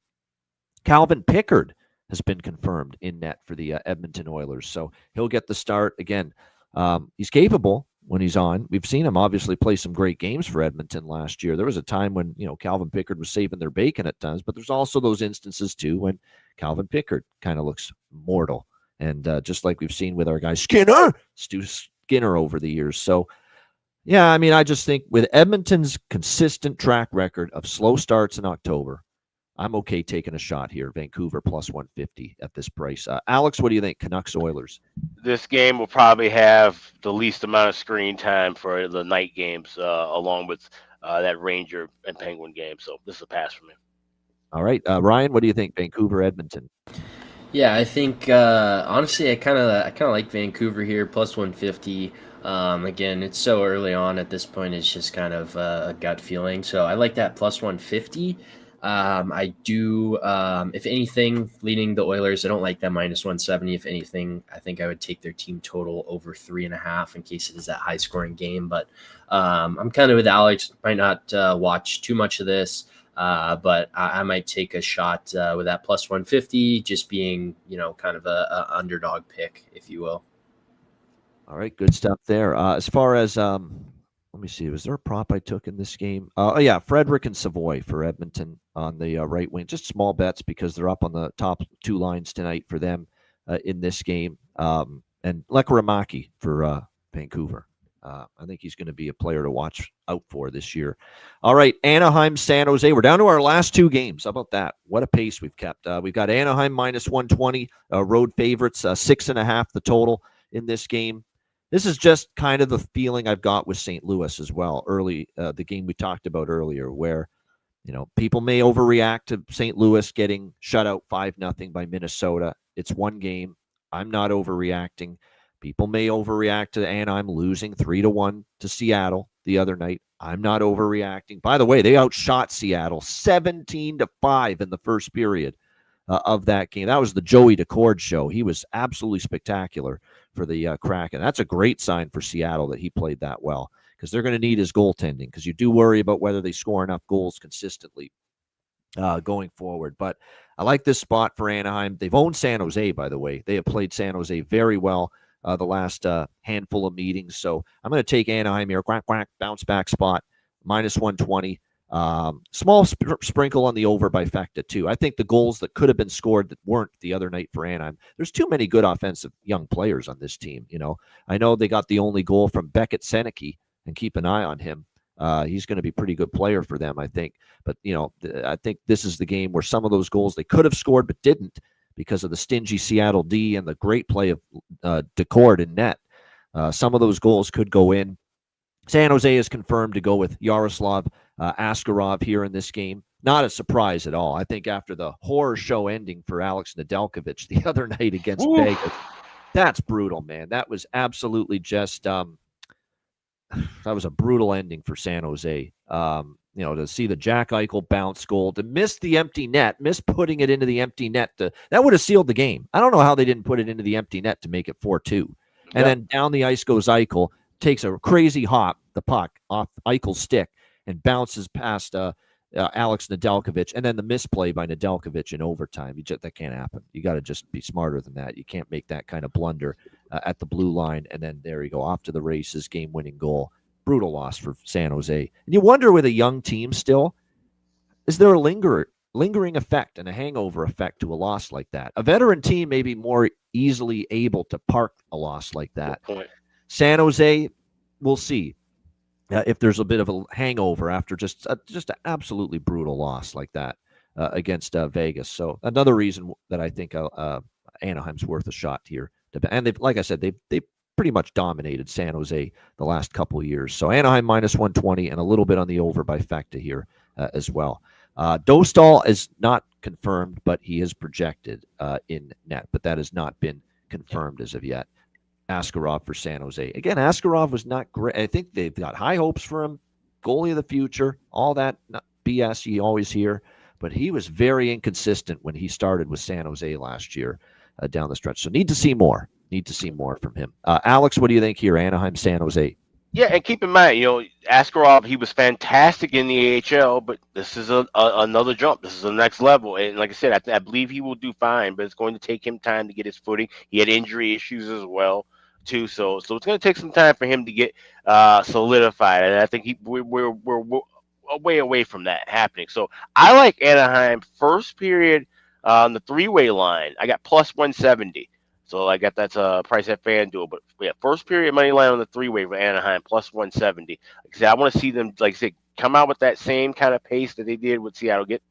Calvin Pickard has been confirmed in net for the Edmonton Oilers. So he'll get the start. Again, he's capable when he's on. We've seen him obviously play some great games for Edmonton last year. There was a time when, Calvin Pickard was saving their bacon at times, but there's also those instances too when Calvin Pickard kind of looks mortal. And just like we've seen with our guy Stu Skinner over the years. So, yeah, I mean, I just think with Edmonton's consistent track record of slow starts in October, I'm okay taking a shot here. Vancouver plus 150 at this price. Alex, what do you think? Canucks Oilers. This game will probably have the least amount of screen time for the night games, along with that Ranger and Penguin game. So this is a pass for me. All right, Ryan, what do you think? Vancouver, Edmonton. Yeah, I think honestly, I kind of like Vancouver here plus 150. Again, it's so early on at this point; it's just kind of a gut feeling. So I like that plus 150. I do, if anything, leading the Oilers. I don't like that minus 170. If anything, I think I would take their team total over 3.5 in case it is that high scoring game. But I'm kind of with Alex. Might not watch too much of this, but I might take a shot with that plus 150, just being kind of a underdog pick, if you will. All right, good stuff there. As far as let me see. Was there a prop I took in this game? Oh, yeah. Frederick and Savoy for Edmonton on the right wing. Just small bets because they're up on the top two lines tonight for them in this game. And Lekaramaki for Vancouver. I think he's going to be a player to watch out for this year. All right, Anaheim, San Jose. We're down to our last two games. How about that? What a pace we've kept. We've got Anaheim minus 120, road favorites, 6.5 the total in this game. This is just kind of the feeling I've got with St. Louis as well. Early, the game we talked about earlier, where people may overreact to St. Louis getting shut out 5-0 by Minnesota. It's one game. I'm not overreacting. People may overreact to Anaheim losing 3-1 to Seattle the other night. I'm not overreacting. By the way, they outshot Seattle 17-5 in the first period of that game. That was the Joey Decord show. He was absolutely spectacular for the Kraken. That's a great sign for Seattle that he played that well, because they're going to need his goaltending, because you do worry about whether they score enough goals consistently going forward. But I like this spot for Anaheim. They've owned San Jose, by the way. They have played San Jose very well the last handful of meetings. So I'm going to take Anaheim here. Quack, quack, bounce back spot, minus 120. Small sprinkle on the over by Fecta too. I think the goals that could have been scored that weren't the other night for Anaheim. There's too many good offensive young players on this team. I know they got the only goal from Beckett Seneke, and keep an eye on him. He's going to be a pretty good player for them, I think. But, I think this is the game where some of those goals they could have scored but didn't because of the stingy Seattle D and the great play of Decord in net. Some of those goals could go in. San Jose is confirmed to go with Yaroslav Askarov here in this game. Not a surprise at all. I think after the horror show ending for Alex Nedeljkovic the other night against Vegas, that's brutal, man. That was absolutely just that was a brutal ending for San Jose. To see the Jack Eichel bounce goal, to miss the empty net, miss putting it into the empty net, that would have sealed the game. I don't know how they didn't put it into the empty net to make it 4-2. And then down the ice goes Eichel, takes a crazy hop, the puck off Eichel's stick, and bounces past Alex Nedeljkovic, and then the misplay by Nedeljkovic in overtime. That can't happen. You got to just be smarter than that. You can't make that kind of blunder at the blue line, and then there you go, off to the races, game-winning goal. Brutal loss for San Jose. And you wonder with a young team still, is there a lingering effect and a hangover effect to a loss like that? A veteran team may be more easily able to park a loss like that. San Jose, we'll see if there's a bit of a hangover after just an absolutely brutal loss like that against Vegas. So another reason that I think Anaheim's worth a shot here. And they've, like I said, they've pretty much dominated San Jose the last couple of years. So Anaheim minus 120 and a little bit on the over by Facta here as well. Dostal is not confirmed, but he is projected in net, but that has not been confirmed as of yet. Askarov for San Jose. Again, Askarov was not great. I think they've got high hopes for him. Goalie of the future, all that BS you always hear. But he was very inconsistent when he started with San Jose last year down the stretch. So need to see more. Need to see more from him. Alex, what do you think here? Anaheim, San Jose. Yeah, and keep in mind, Askarov, he was fantastic in the AHL, but this is another jump. This is the next level. And like I said, I believe he will do fine, but it's going to take him time to get his footing. He had injury issues as well, too. So it's going to take some time for him to get solidified. And I think we're way away from that happening. So I like Anaheim first period on the three-way line. I got plus 170. So I got that's a price at FanDuel, but yeah, first period money line on the three-way for Anaheim plus 170. Like I said, I want to see them, like I said, come out with that same kind of pace that they did with Seattle. Get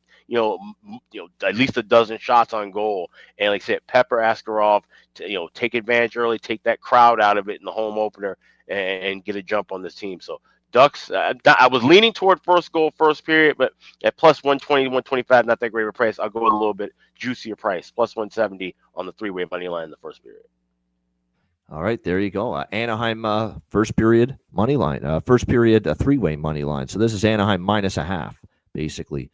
at least a dozen shots on goal, and like I said, pepper Askarov to take advantage early, take that crowd out of it in the home opener, and get a jump on this team. So Ducks, I was leaning toward first goal, first period, but at plus 120, 125, not that great of a price. I'll go with a little bit juicier price, plus 170 on the three-way money line in the first period. All right, there you go. Anaheim first period money line, first period three-way money line. So this is Anaheim minus a half, basically,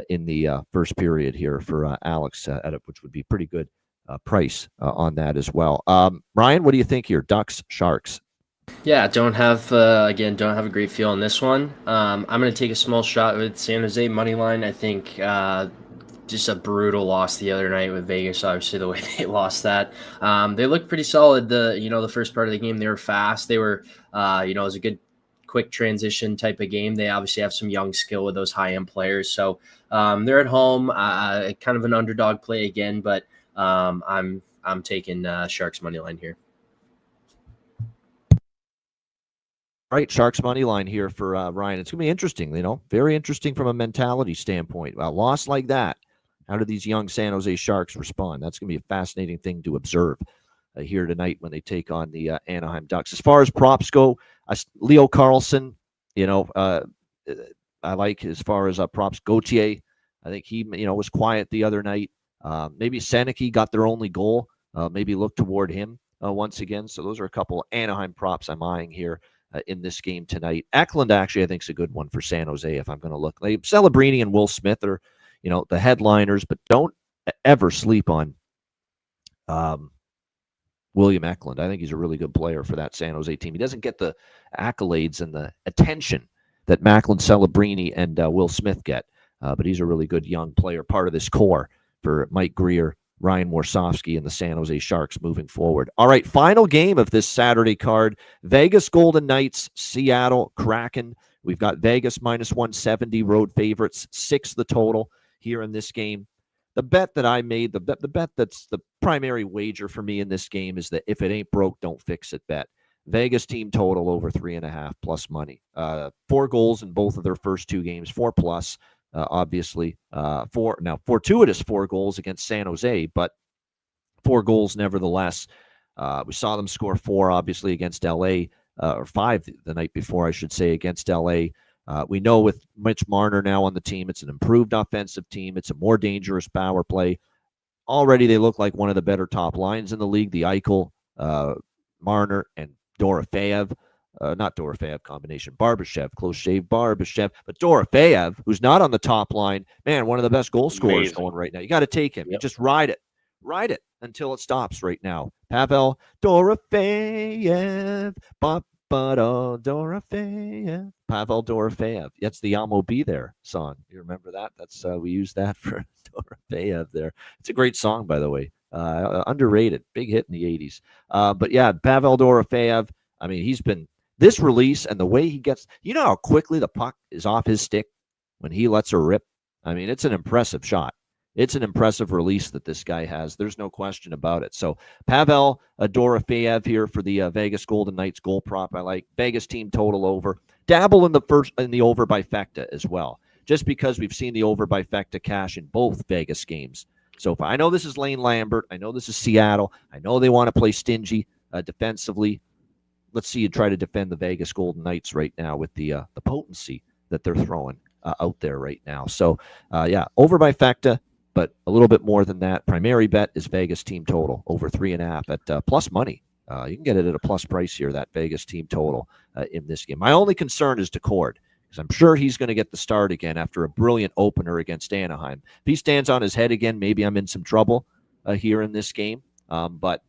in the first period here for Alex, which would be pretty good price on that as well. Ryan, what do you think here? Ducks, Sharks. Yeah, don't have a great feel on this one. I'm going to take a small shot with San Jose money line. I think just a brutal loss the other night with Vegas. Obviously, the way they lost that, they looked pretty solid. The first part of the game, they were fast. They were, it was a good, quick transition type of game. They obviously have some young skill with those high end players. So they're at home, kind of an underdog play again, but I'm taking Sharks money line here. All right, Sharks money line here for Ryan. It's going to be interesting, very interesting from a mentality standpoint. A loss like that, how do these young San Jose Sharks respond? That's going to be a fascinating thing to observe here tonight when they take on the Anaheim Ducks. As far as props go, Leo Carlson, I like as far as props. Gauthier, I think he, was quiet the other night. Maybe Seneke got their only goal. Maybe look toward him once again. So those are a couple Anaheim props I'm eyeing here in this game tonight. Eklund, actually, I think is a good one for San Jose if I'm going to look. Celebrini and Will Smith are, the headliners, but don't ever sleep on William Eklund. I think he's a really good player for that San Jose team. He doesn't get the accolades and the attention that Macklin, Celebrini, and Will Smith get, but he's a really good young player, part of this core for Mike Greer, Ryan Warsofsky, and the San Jose Sharks moving forward. All right, final game of this Saturday card, Vegas Golden Knights, Seattle Kraken. We've got Vegas minus 170, road favorites, 6 the total here in this game. The bet that I made, the bet that's the primary wager for me in this game is that if it ain't broke, don't fix it bet. Vegas team total over 3.5 plus money. 4 goals in both of their first 2 games, 4 plus. Obviously, fortuitous 4 goals against San Jose, but 4 goals nevertheless. We saw them score 4, obviously, against LA, or 5 the night before, I should say, against LA. We know with Mitch Marner now on the team, it's an improved offensive team. It's a more dangerous power play. Already they look like one of the better top lines in the league. The Eichel, Marner, and Dorofeyev. Not Dorofeyev combination, Barbashev, close shave Barbashev. But Dorofeyev, who's not on the top line, man, one of the best goal scorers going right now. You got to take him. Yep. You just ride it. Ride it until it stops right now. Pavel Dorofeyev. Dorofeyev. Pavel Dorofeyev. That's the Amo Be There song. You remember that? That's we used that for Dorofeyev there. It's a great song, by the way. Underrated. Big hit in the 80s. But yeah, Pavel Dorofeyev, I mean, he's been this release and the way he gets, you know how quickly the puck is off his stick when he lets her rip? I mean, it's an impressive shot. It's an impressive release that this guy has. There's no question about it. So Pavel Dorofeyev here for the Vegas Golden Knights goal prop. I like Vegas team total over. Dabble in the over by Fecta as well, just because we've seen the over by Fecta cash in both Vegas games so far. I know this is Lane Lambert. I know this is Seattle. I know they want to play stingy defensively. Let's see you try to defend the Vegas Golden Knights right now with the potency that they're throwing out there right now. So yeah, over by Fecta. But a little bit more than that. Primary bet is Vegas team total over 3.5 at plus money. You can get it at a plus price here, that Vegas team total in this game. My only concern is Decord, because I'm sure he's going to get the start again after a brilliant opener against Anaheim. If he stands on his head again, maybe I'm in some trouble here in this game. But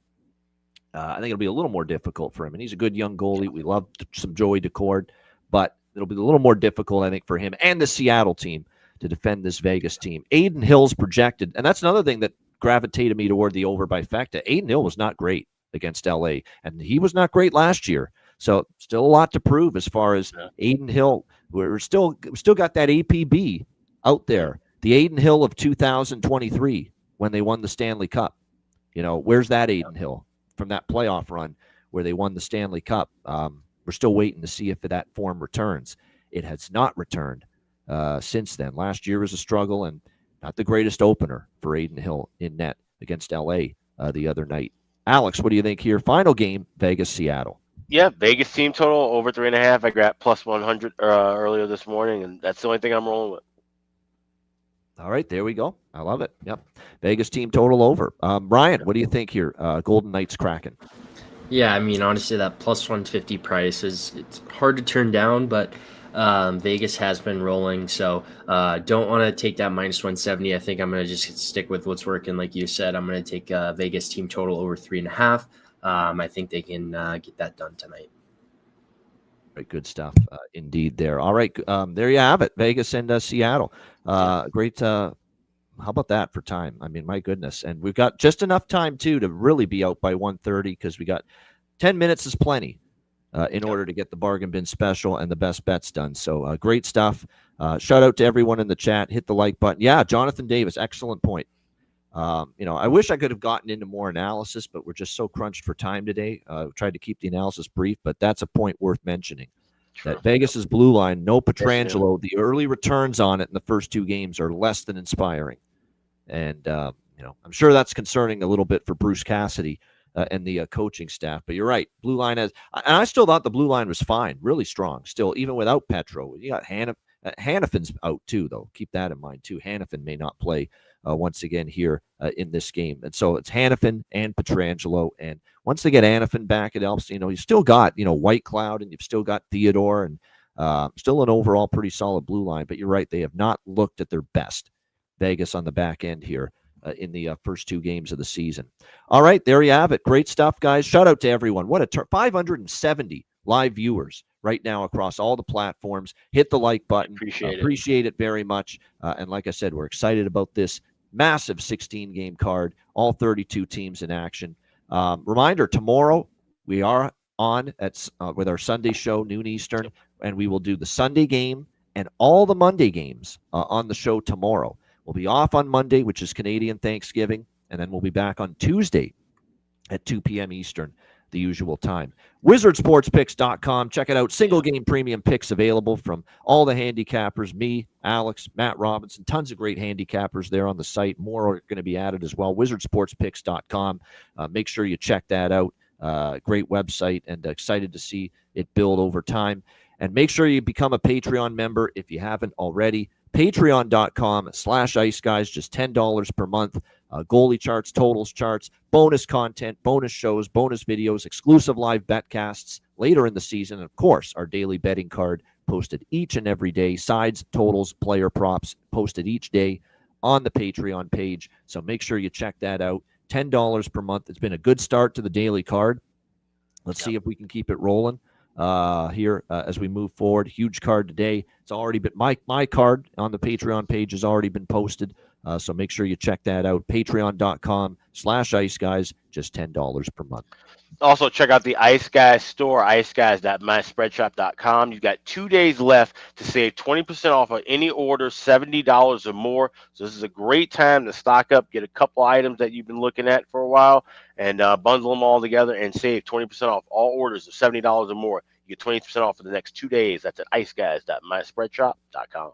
I think it'll be a little more difficult for him. And he's a good young goalie. We love some Joey Decord, but it'll be a little more difficult, I think, for him and the Seattle team to defend this Vegas team. Aiden Hill's projected, and that's another thing that gravitated me toward the over by Fecta. Aiden Hill was not great against LA, and he was not great last year. So still a lot to prove as far as Aiden Hill. We still got that APB out there. The Aiden Hill of 2023 when they won the Stanley Cup. You know, where's that Aiden Hill from that playoff run where they won the Stanley Cup? We're still waiting to see if that form returns. It has not returned since then. Last year was a struggle and not the greatest opener for Aiden Hill in net against LA the other night. Alex, what do you think here? Final game, Vegas-Seattle. Yeah, Vegas team total over 3.5. I grabbed plus 100 earlier this morning, and that's the only thing I'm rolling with. All right, there we go. I love it. Yep. Vegas team total over. Brian, what do you think here? Golden Knights Kraken. Yeah, I mean, honestly, that plus 150 price it's hard to turn down, but Vegas has been rolling, so don't want to take that minus 170. I think I'm going to just stick with what's working. Like you said, I'm going to take Vegas team total over 3.5. I think they can get that done tonight. Right, good stuff indeed there. All right, there you have it. Vegas and Seattle. Great. How about that for time? I mean, my goodness. And we've got just enough time, too, to really be out by 1:30 because we got 10 minutes is plenty in order to get the bargain bin special and the best bets done. So great stuff. Shout out to everyone in the chat. Hit the like button. Yeah, Jonathan Davis, excellent point. I wish I could have gotten into more analysis, but we're just so crunched for time today. Tried to keep the analysis brief, but that's a point worth mentioning. Sure. That Vegas's blue line, no Pietrangelo, the early returns on it in the first 2 games are less than inspiring. And, I'm sure that's concerning a little bit for Bruce Cassidy and the coaching staff. But you're right. Blue line and I still thought the blue line was fine, really strong still, even without Petro. You got Hannafin's out too, though. Keep that in mind, too. Hannafin may not play once again here in this game. And so it's Hannafin and Pietrangelo. And once they get Hannafin back, it helps. You've still got, White Cloud, and you've still got Theodore, and still an overall pretty solid blue line. But you're right. They have not looked at their best, Vegas, on the back end here in the first 2 games of the season. All right, there you have it. Great stuff, guys. Shout out to everyone. What a 570 live viewers right now across all the platforms. Hit the like button. Appreciate it very much. And like I said, we're excited about this massive 16-game card, all 32 teams in action. Reminder, tomorrow we are on with our Sunday show, noon Eastern, and we will do the Sunday game and all the Monday games on the show tomorrow. We'll be off on Monday, which is Canadian Thanksgiving, and then we'll be back on Tuesday at 2 p.m. Eastern the usual time. WizardSportsPicks.com. Check it out. Single game premium picks available from all the handicappers, me, Alex, Matt Robinson, tons of great handicappers there on the site. More are going to be added as well. WizardSportsPicks.com. Make sure you check that out. Great website, and excited to see it build over time. And make sure you become a Patreon member if you haven't already. Patreon.com/IceGuys, just $10 per month. Goalie charts, totals charts, bonus content, bonus shows, bonus videos, exclusive live betcasts later in the season. And of course, our daily betting card posted each and every day. Sides, totals, player props posted each day on the Patreon page. So make sure you check that out. $10 per month. It's been a good start to the daily card. Let's see if we can keep it rolling here as we move forward. Huge card today. It's already been my card on the Patreon page has already been posted. So make sure you check that out. Patreon.com/IceGuys, just $10 per month. Also, check out the Ice Guys store, iceguys.myspreadshop.com. You've got 2 days left to save 20% off of any order, $70 or more. So this is a great time to stock up, get a couple items that you've been looking at for a while, and bundle them all together and save 20% off all orders of $70 or more. You get 20% off for the next 2 days. That's at iceguys.myspreadshop.com.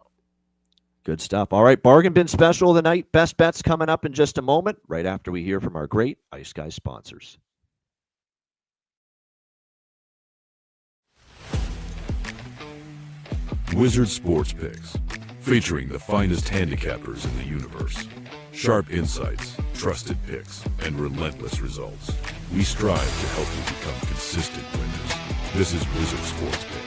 Good stuff. All right, bargain bin special of the night. Best bets coming up in just a moment, right after we hear from our great Ice Guys sponsors. Wizard Sports Picks, featuring the finest handicappers in the universe. Sharp insights, trusted picks, and relentless results. We strive to help you become consistent winners. This is Wizard Sports Picks.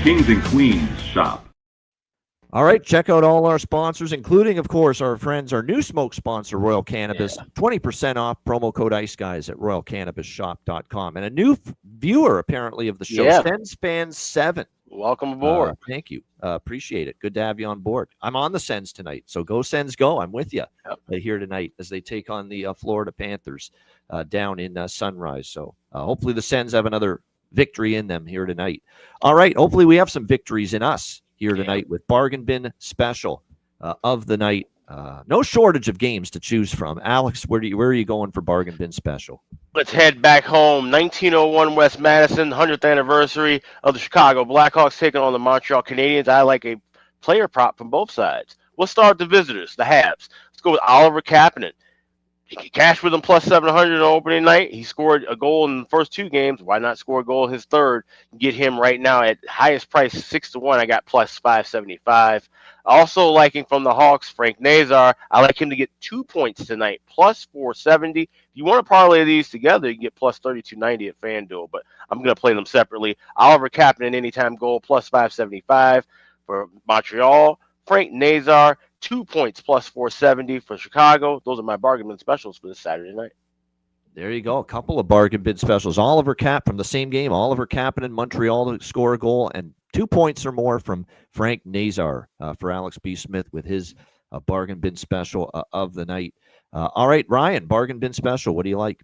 Kings and queens shop. All right, check out all our sponsors, including, of course, our friends, our new smoke sponsor, Royal Cannabis. 20% off, promo code IceGuys at royalcannabisshop.com. And a new viewer, apparently, of the show, SensFan7. Welcome aboard. Thank you. Appreciate it. Good to have you on board. I'm on the Sens tonight, so go Sens go. I'm with you here tonight as they take on the Florida Panthers down in Sunrise. So hopefully the Sens have another victory in them here tonight. All right, hopefully we have some victories in us here tonight with Bargain Bin Special of the night. No shortage of games to choose from. Alex, where are you going for Bargain Bin Special? Let's head back home. 1901 West Madison, 100th anniversary of the Chicago Blackhawks taking on the Montreal Canadiens. I like a player prop from both sides. We'll start with the visitors, the Habs. Let's go with Oliver Kapanen. He can cash with him plus 700 on opening night. He scored a goal in the first two games. Why not score a goal in his third? Get him right now at highest price, 6-1. I got plus 575. Also liking from the Hawks, Frank Nazar. I like him to get 2 points tonight, plus 470. If you want to parlay these together, you can get plus 3290 at FanDuel, but I'm going to play them separately. Oliver Kapanen, anytime goal, plus 575 for Montreal. Frank Nazar, 2 points, plus 470 for Chicago. Those are my bargain bin specials for this Saturday night. There you go. A couple of bargain bin specials. Oliver from the same game. Oliver Kapanen, Montreal to score a goal, and 2 points or more from Frank Nazar for Alex B. Smith with his bargain bin special of the night. All right, Ryan, bargain bin special. What do you like?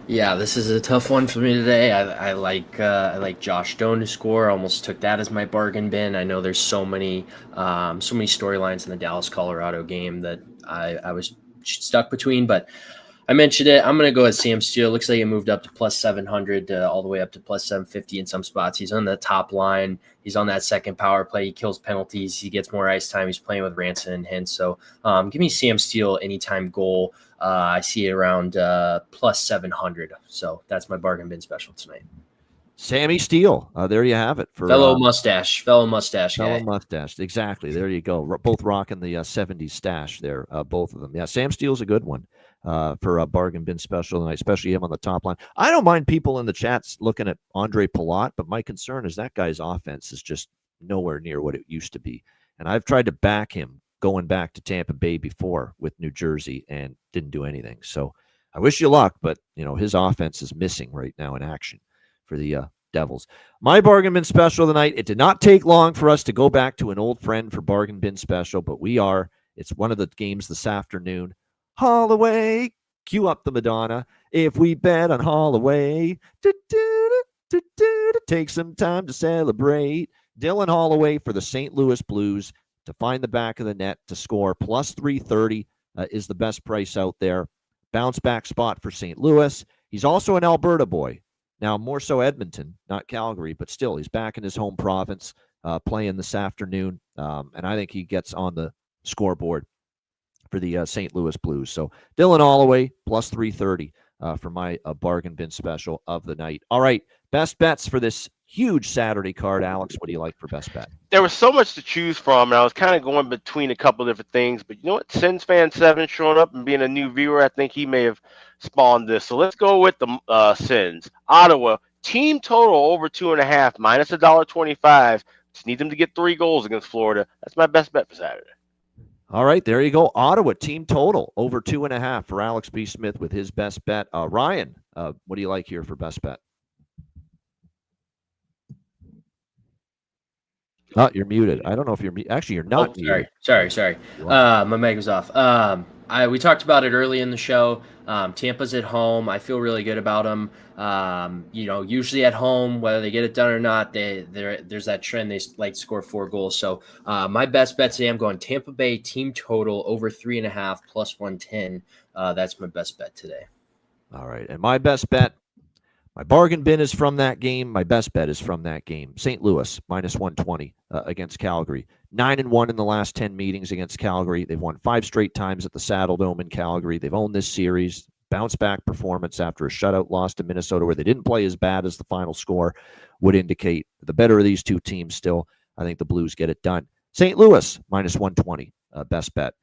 Yeah, this is a tough one for me today. I like Josh Doan to score. I almost took that as my bargain bin. I know there's so many storylines in the Dallas-Colorado game that I was stuck between, but I mentioned it. I'm going to go with Sam Steele. Looks like it moved up to plus 700 all the way up to plus 750 in some spots. He's on the top line. He's on that second power play. He kills penalties. He gets more ice time. He's playing with Ranson and Hintz. So give me Sam Steele anytime goal. I see it around plus 700. So that's my bargain bin special tonight. Sammy Steele. There you have it. For fellow mustache guy. Mustache. Exactly. There you go. Both rocking the 70s stash there, both of them. Yeah, Sam Steele's a good one. For a bargain bin special tonight, especially him on the top line. I don't mind people in the chats looking at Andre Palat, but my concern is that guy's offense is just nowhere near what it used to be. And I've tried to back him going back to Tampa Bay before with New Jersey and didn't do anything. So I wish you luck, but his offense is missing right now in action for the Devils. My bargain bin special tonight. It did not take long for us to go back to an old friend for bargain bin special, but it's one of the games this afternoon. Holloway, cue up the Madonna. If we bet on Holloway, take some time to celebrate. Dylan Holloway for the St. Louis Blues to find the back of the net to score. Plus 330 is the best price out there. Bounce back spot for St. Louis. He's also an Alberta boy. Now, more so Edmonton, not Calgary, but still, he's back in his home province playing this afternoon. And I think he gets on the scoreboard for the St. Louis Blues. So Dylan Holloway, plus 330 for my bargain bin special of the night. All right, best bets for this huge Saturday card. Alex, what do you like for best bet? There was so much to choose from, and I was kind of going between a couple of different things. But you know what? Sins Fan 7 showing up and being a new viewer, I think he may have spawned this. So let's go with the Sins. Ottawa, team total over 2.5, minus $1.25. Just need them to get 3 goals against Florida. That's my best bet for Saturday. All right, there you go. Ottawa team total over 2.5 for Alex B. Smith with his best bet. Ryan, what do you like here for best bet? Oh, you're muted. I don't know if you're actually you're not. Sorry. My mic was off. We talked about it early in the show. Tampa's at home. I feel really good about them. Usually at home, whether they get it done or not, there's that trend. They like to score 4 goals. So my best bet today, I'm going Tampa Bay team total over 3.5 plus 110. That's my best bet today. All right. And my best bet, my bargain bin is from that game. My best bet is from that game. St. Louis, minus 120 against Calgary. 9-1 in the last 10 meetings against Calgary. They've won 5 straight times at the Saddle Dome in Calgary. They've owned this series. Bounce back performance after a shutout loss to Minnesota where they didn't play as bad as the final score would indicate. The better of these two teams still, I think the Blues get it done. St. Louis, minus 120, best bet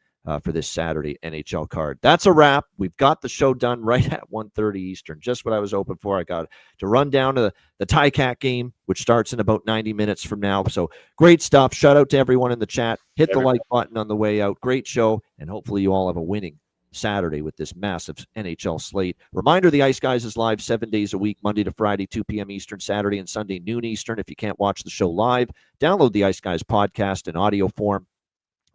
for this Saturday NHL card. That's a wrap. We've got the show done right at 1:30 Eastern, just what I was hoping for. I got to run down to the Ticats game, which starts in about 90 minutes from now. So great stuff. Shout out to everyone in the chat. Hit the like button on the way out. Great show, and hopefully you all have a winning Saturday with this massive NHL slate. Reminder, the Ice Guys is live 7 days a week, Monday to Friday, 2 p.m. Eastern, Saturday and Sunday, noon Eastern. If you can't watch the show live, download the Ice Guys podcast in audio form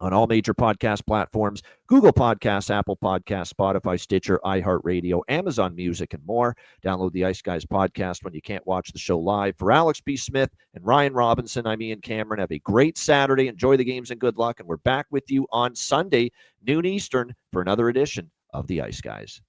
on all major podcast platforms, Google Podcasts, Apple Podcasts, Spotify, Stitcher, iHeartRadio, Amazon Music, and more. Download the Ice Guys podcast when you can't watch the show live. For Alex B. Smith and Ryan Robinson, I'm Ian Cameron. Have a great Saturday. Enjoy the games and good luck. And we're back with you on Sunday, noon Eastern, for another edition of the Ice Guys.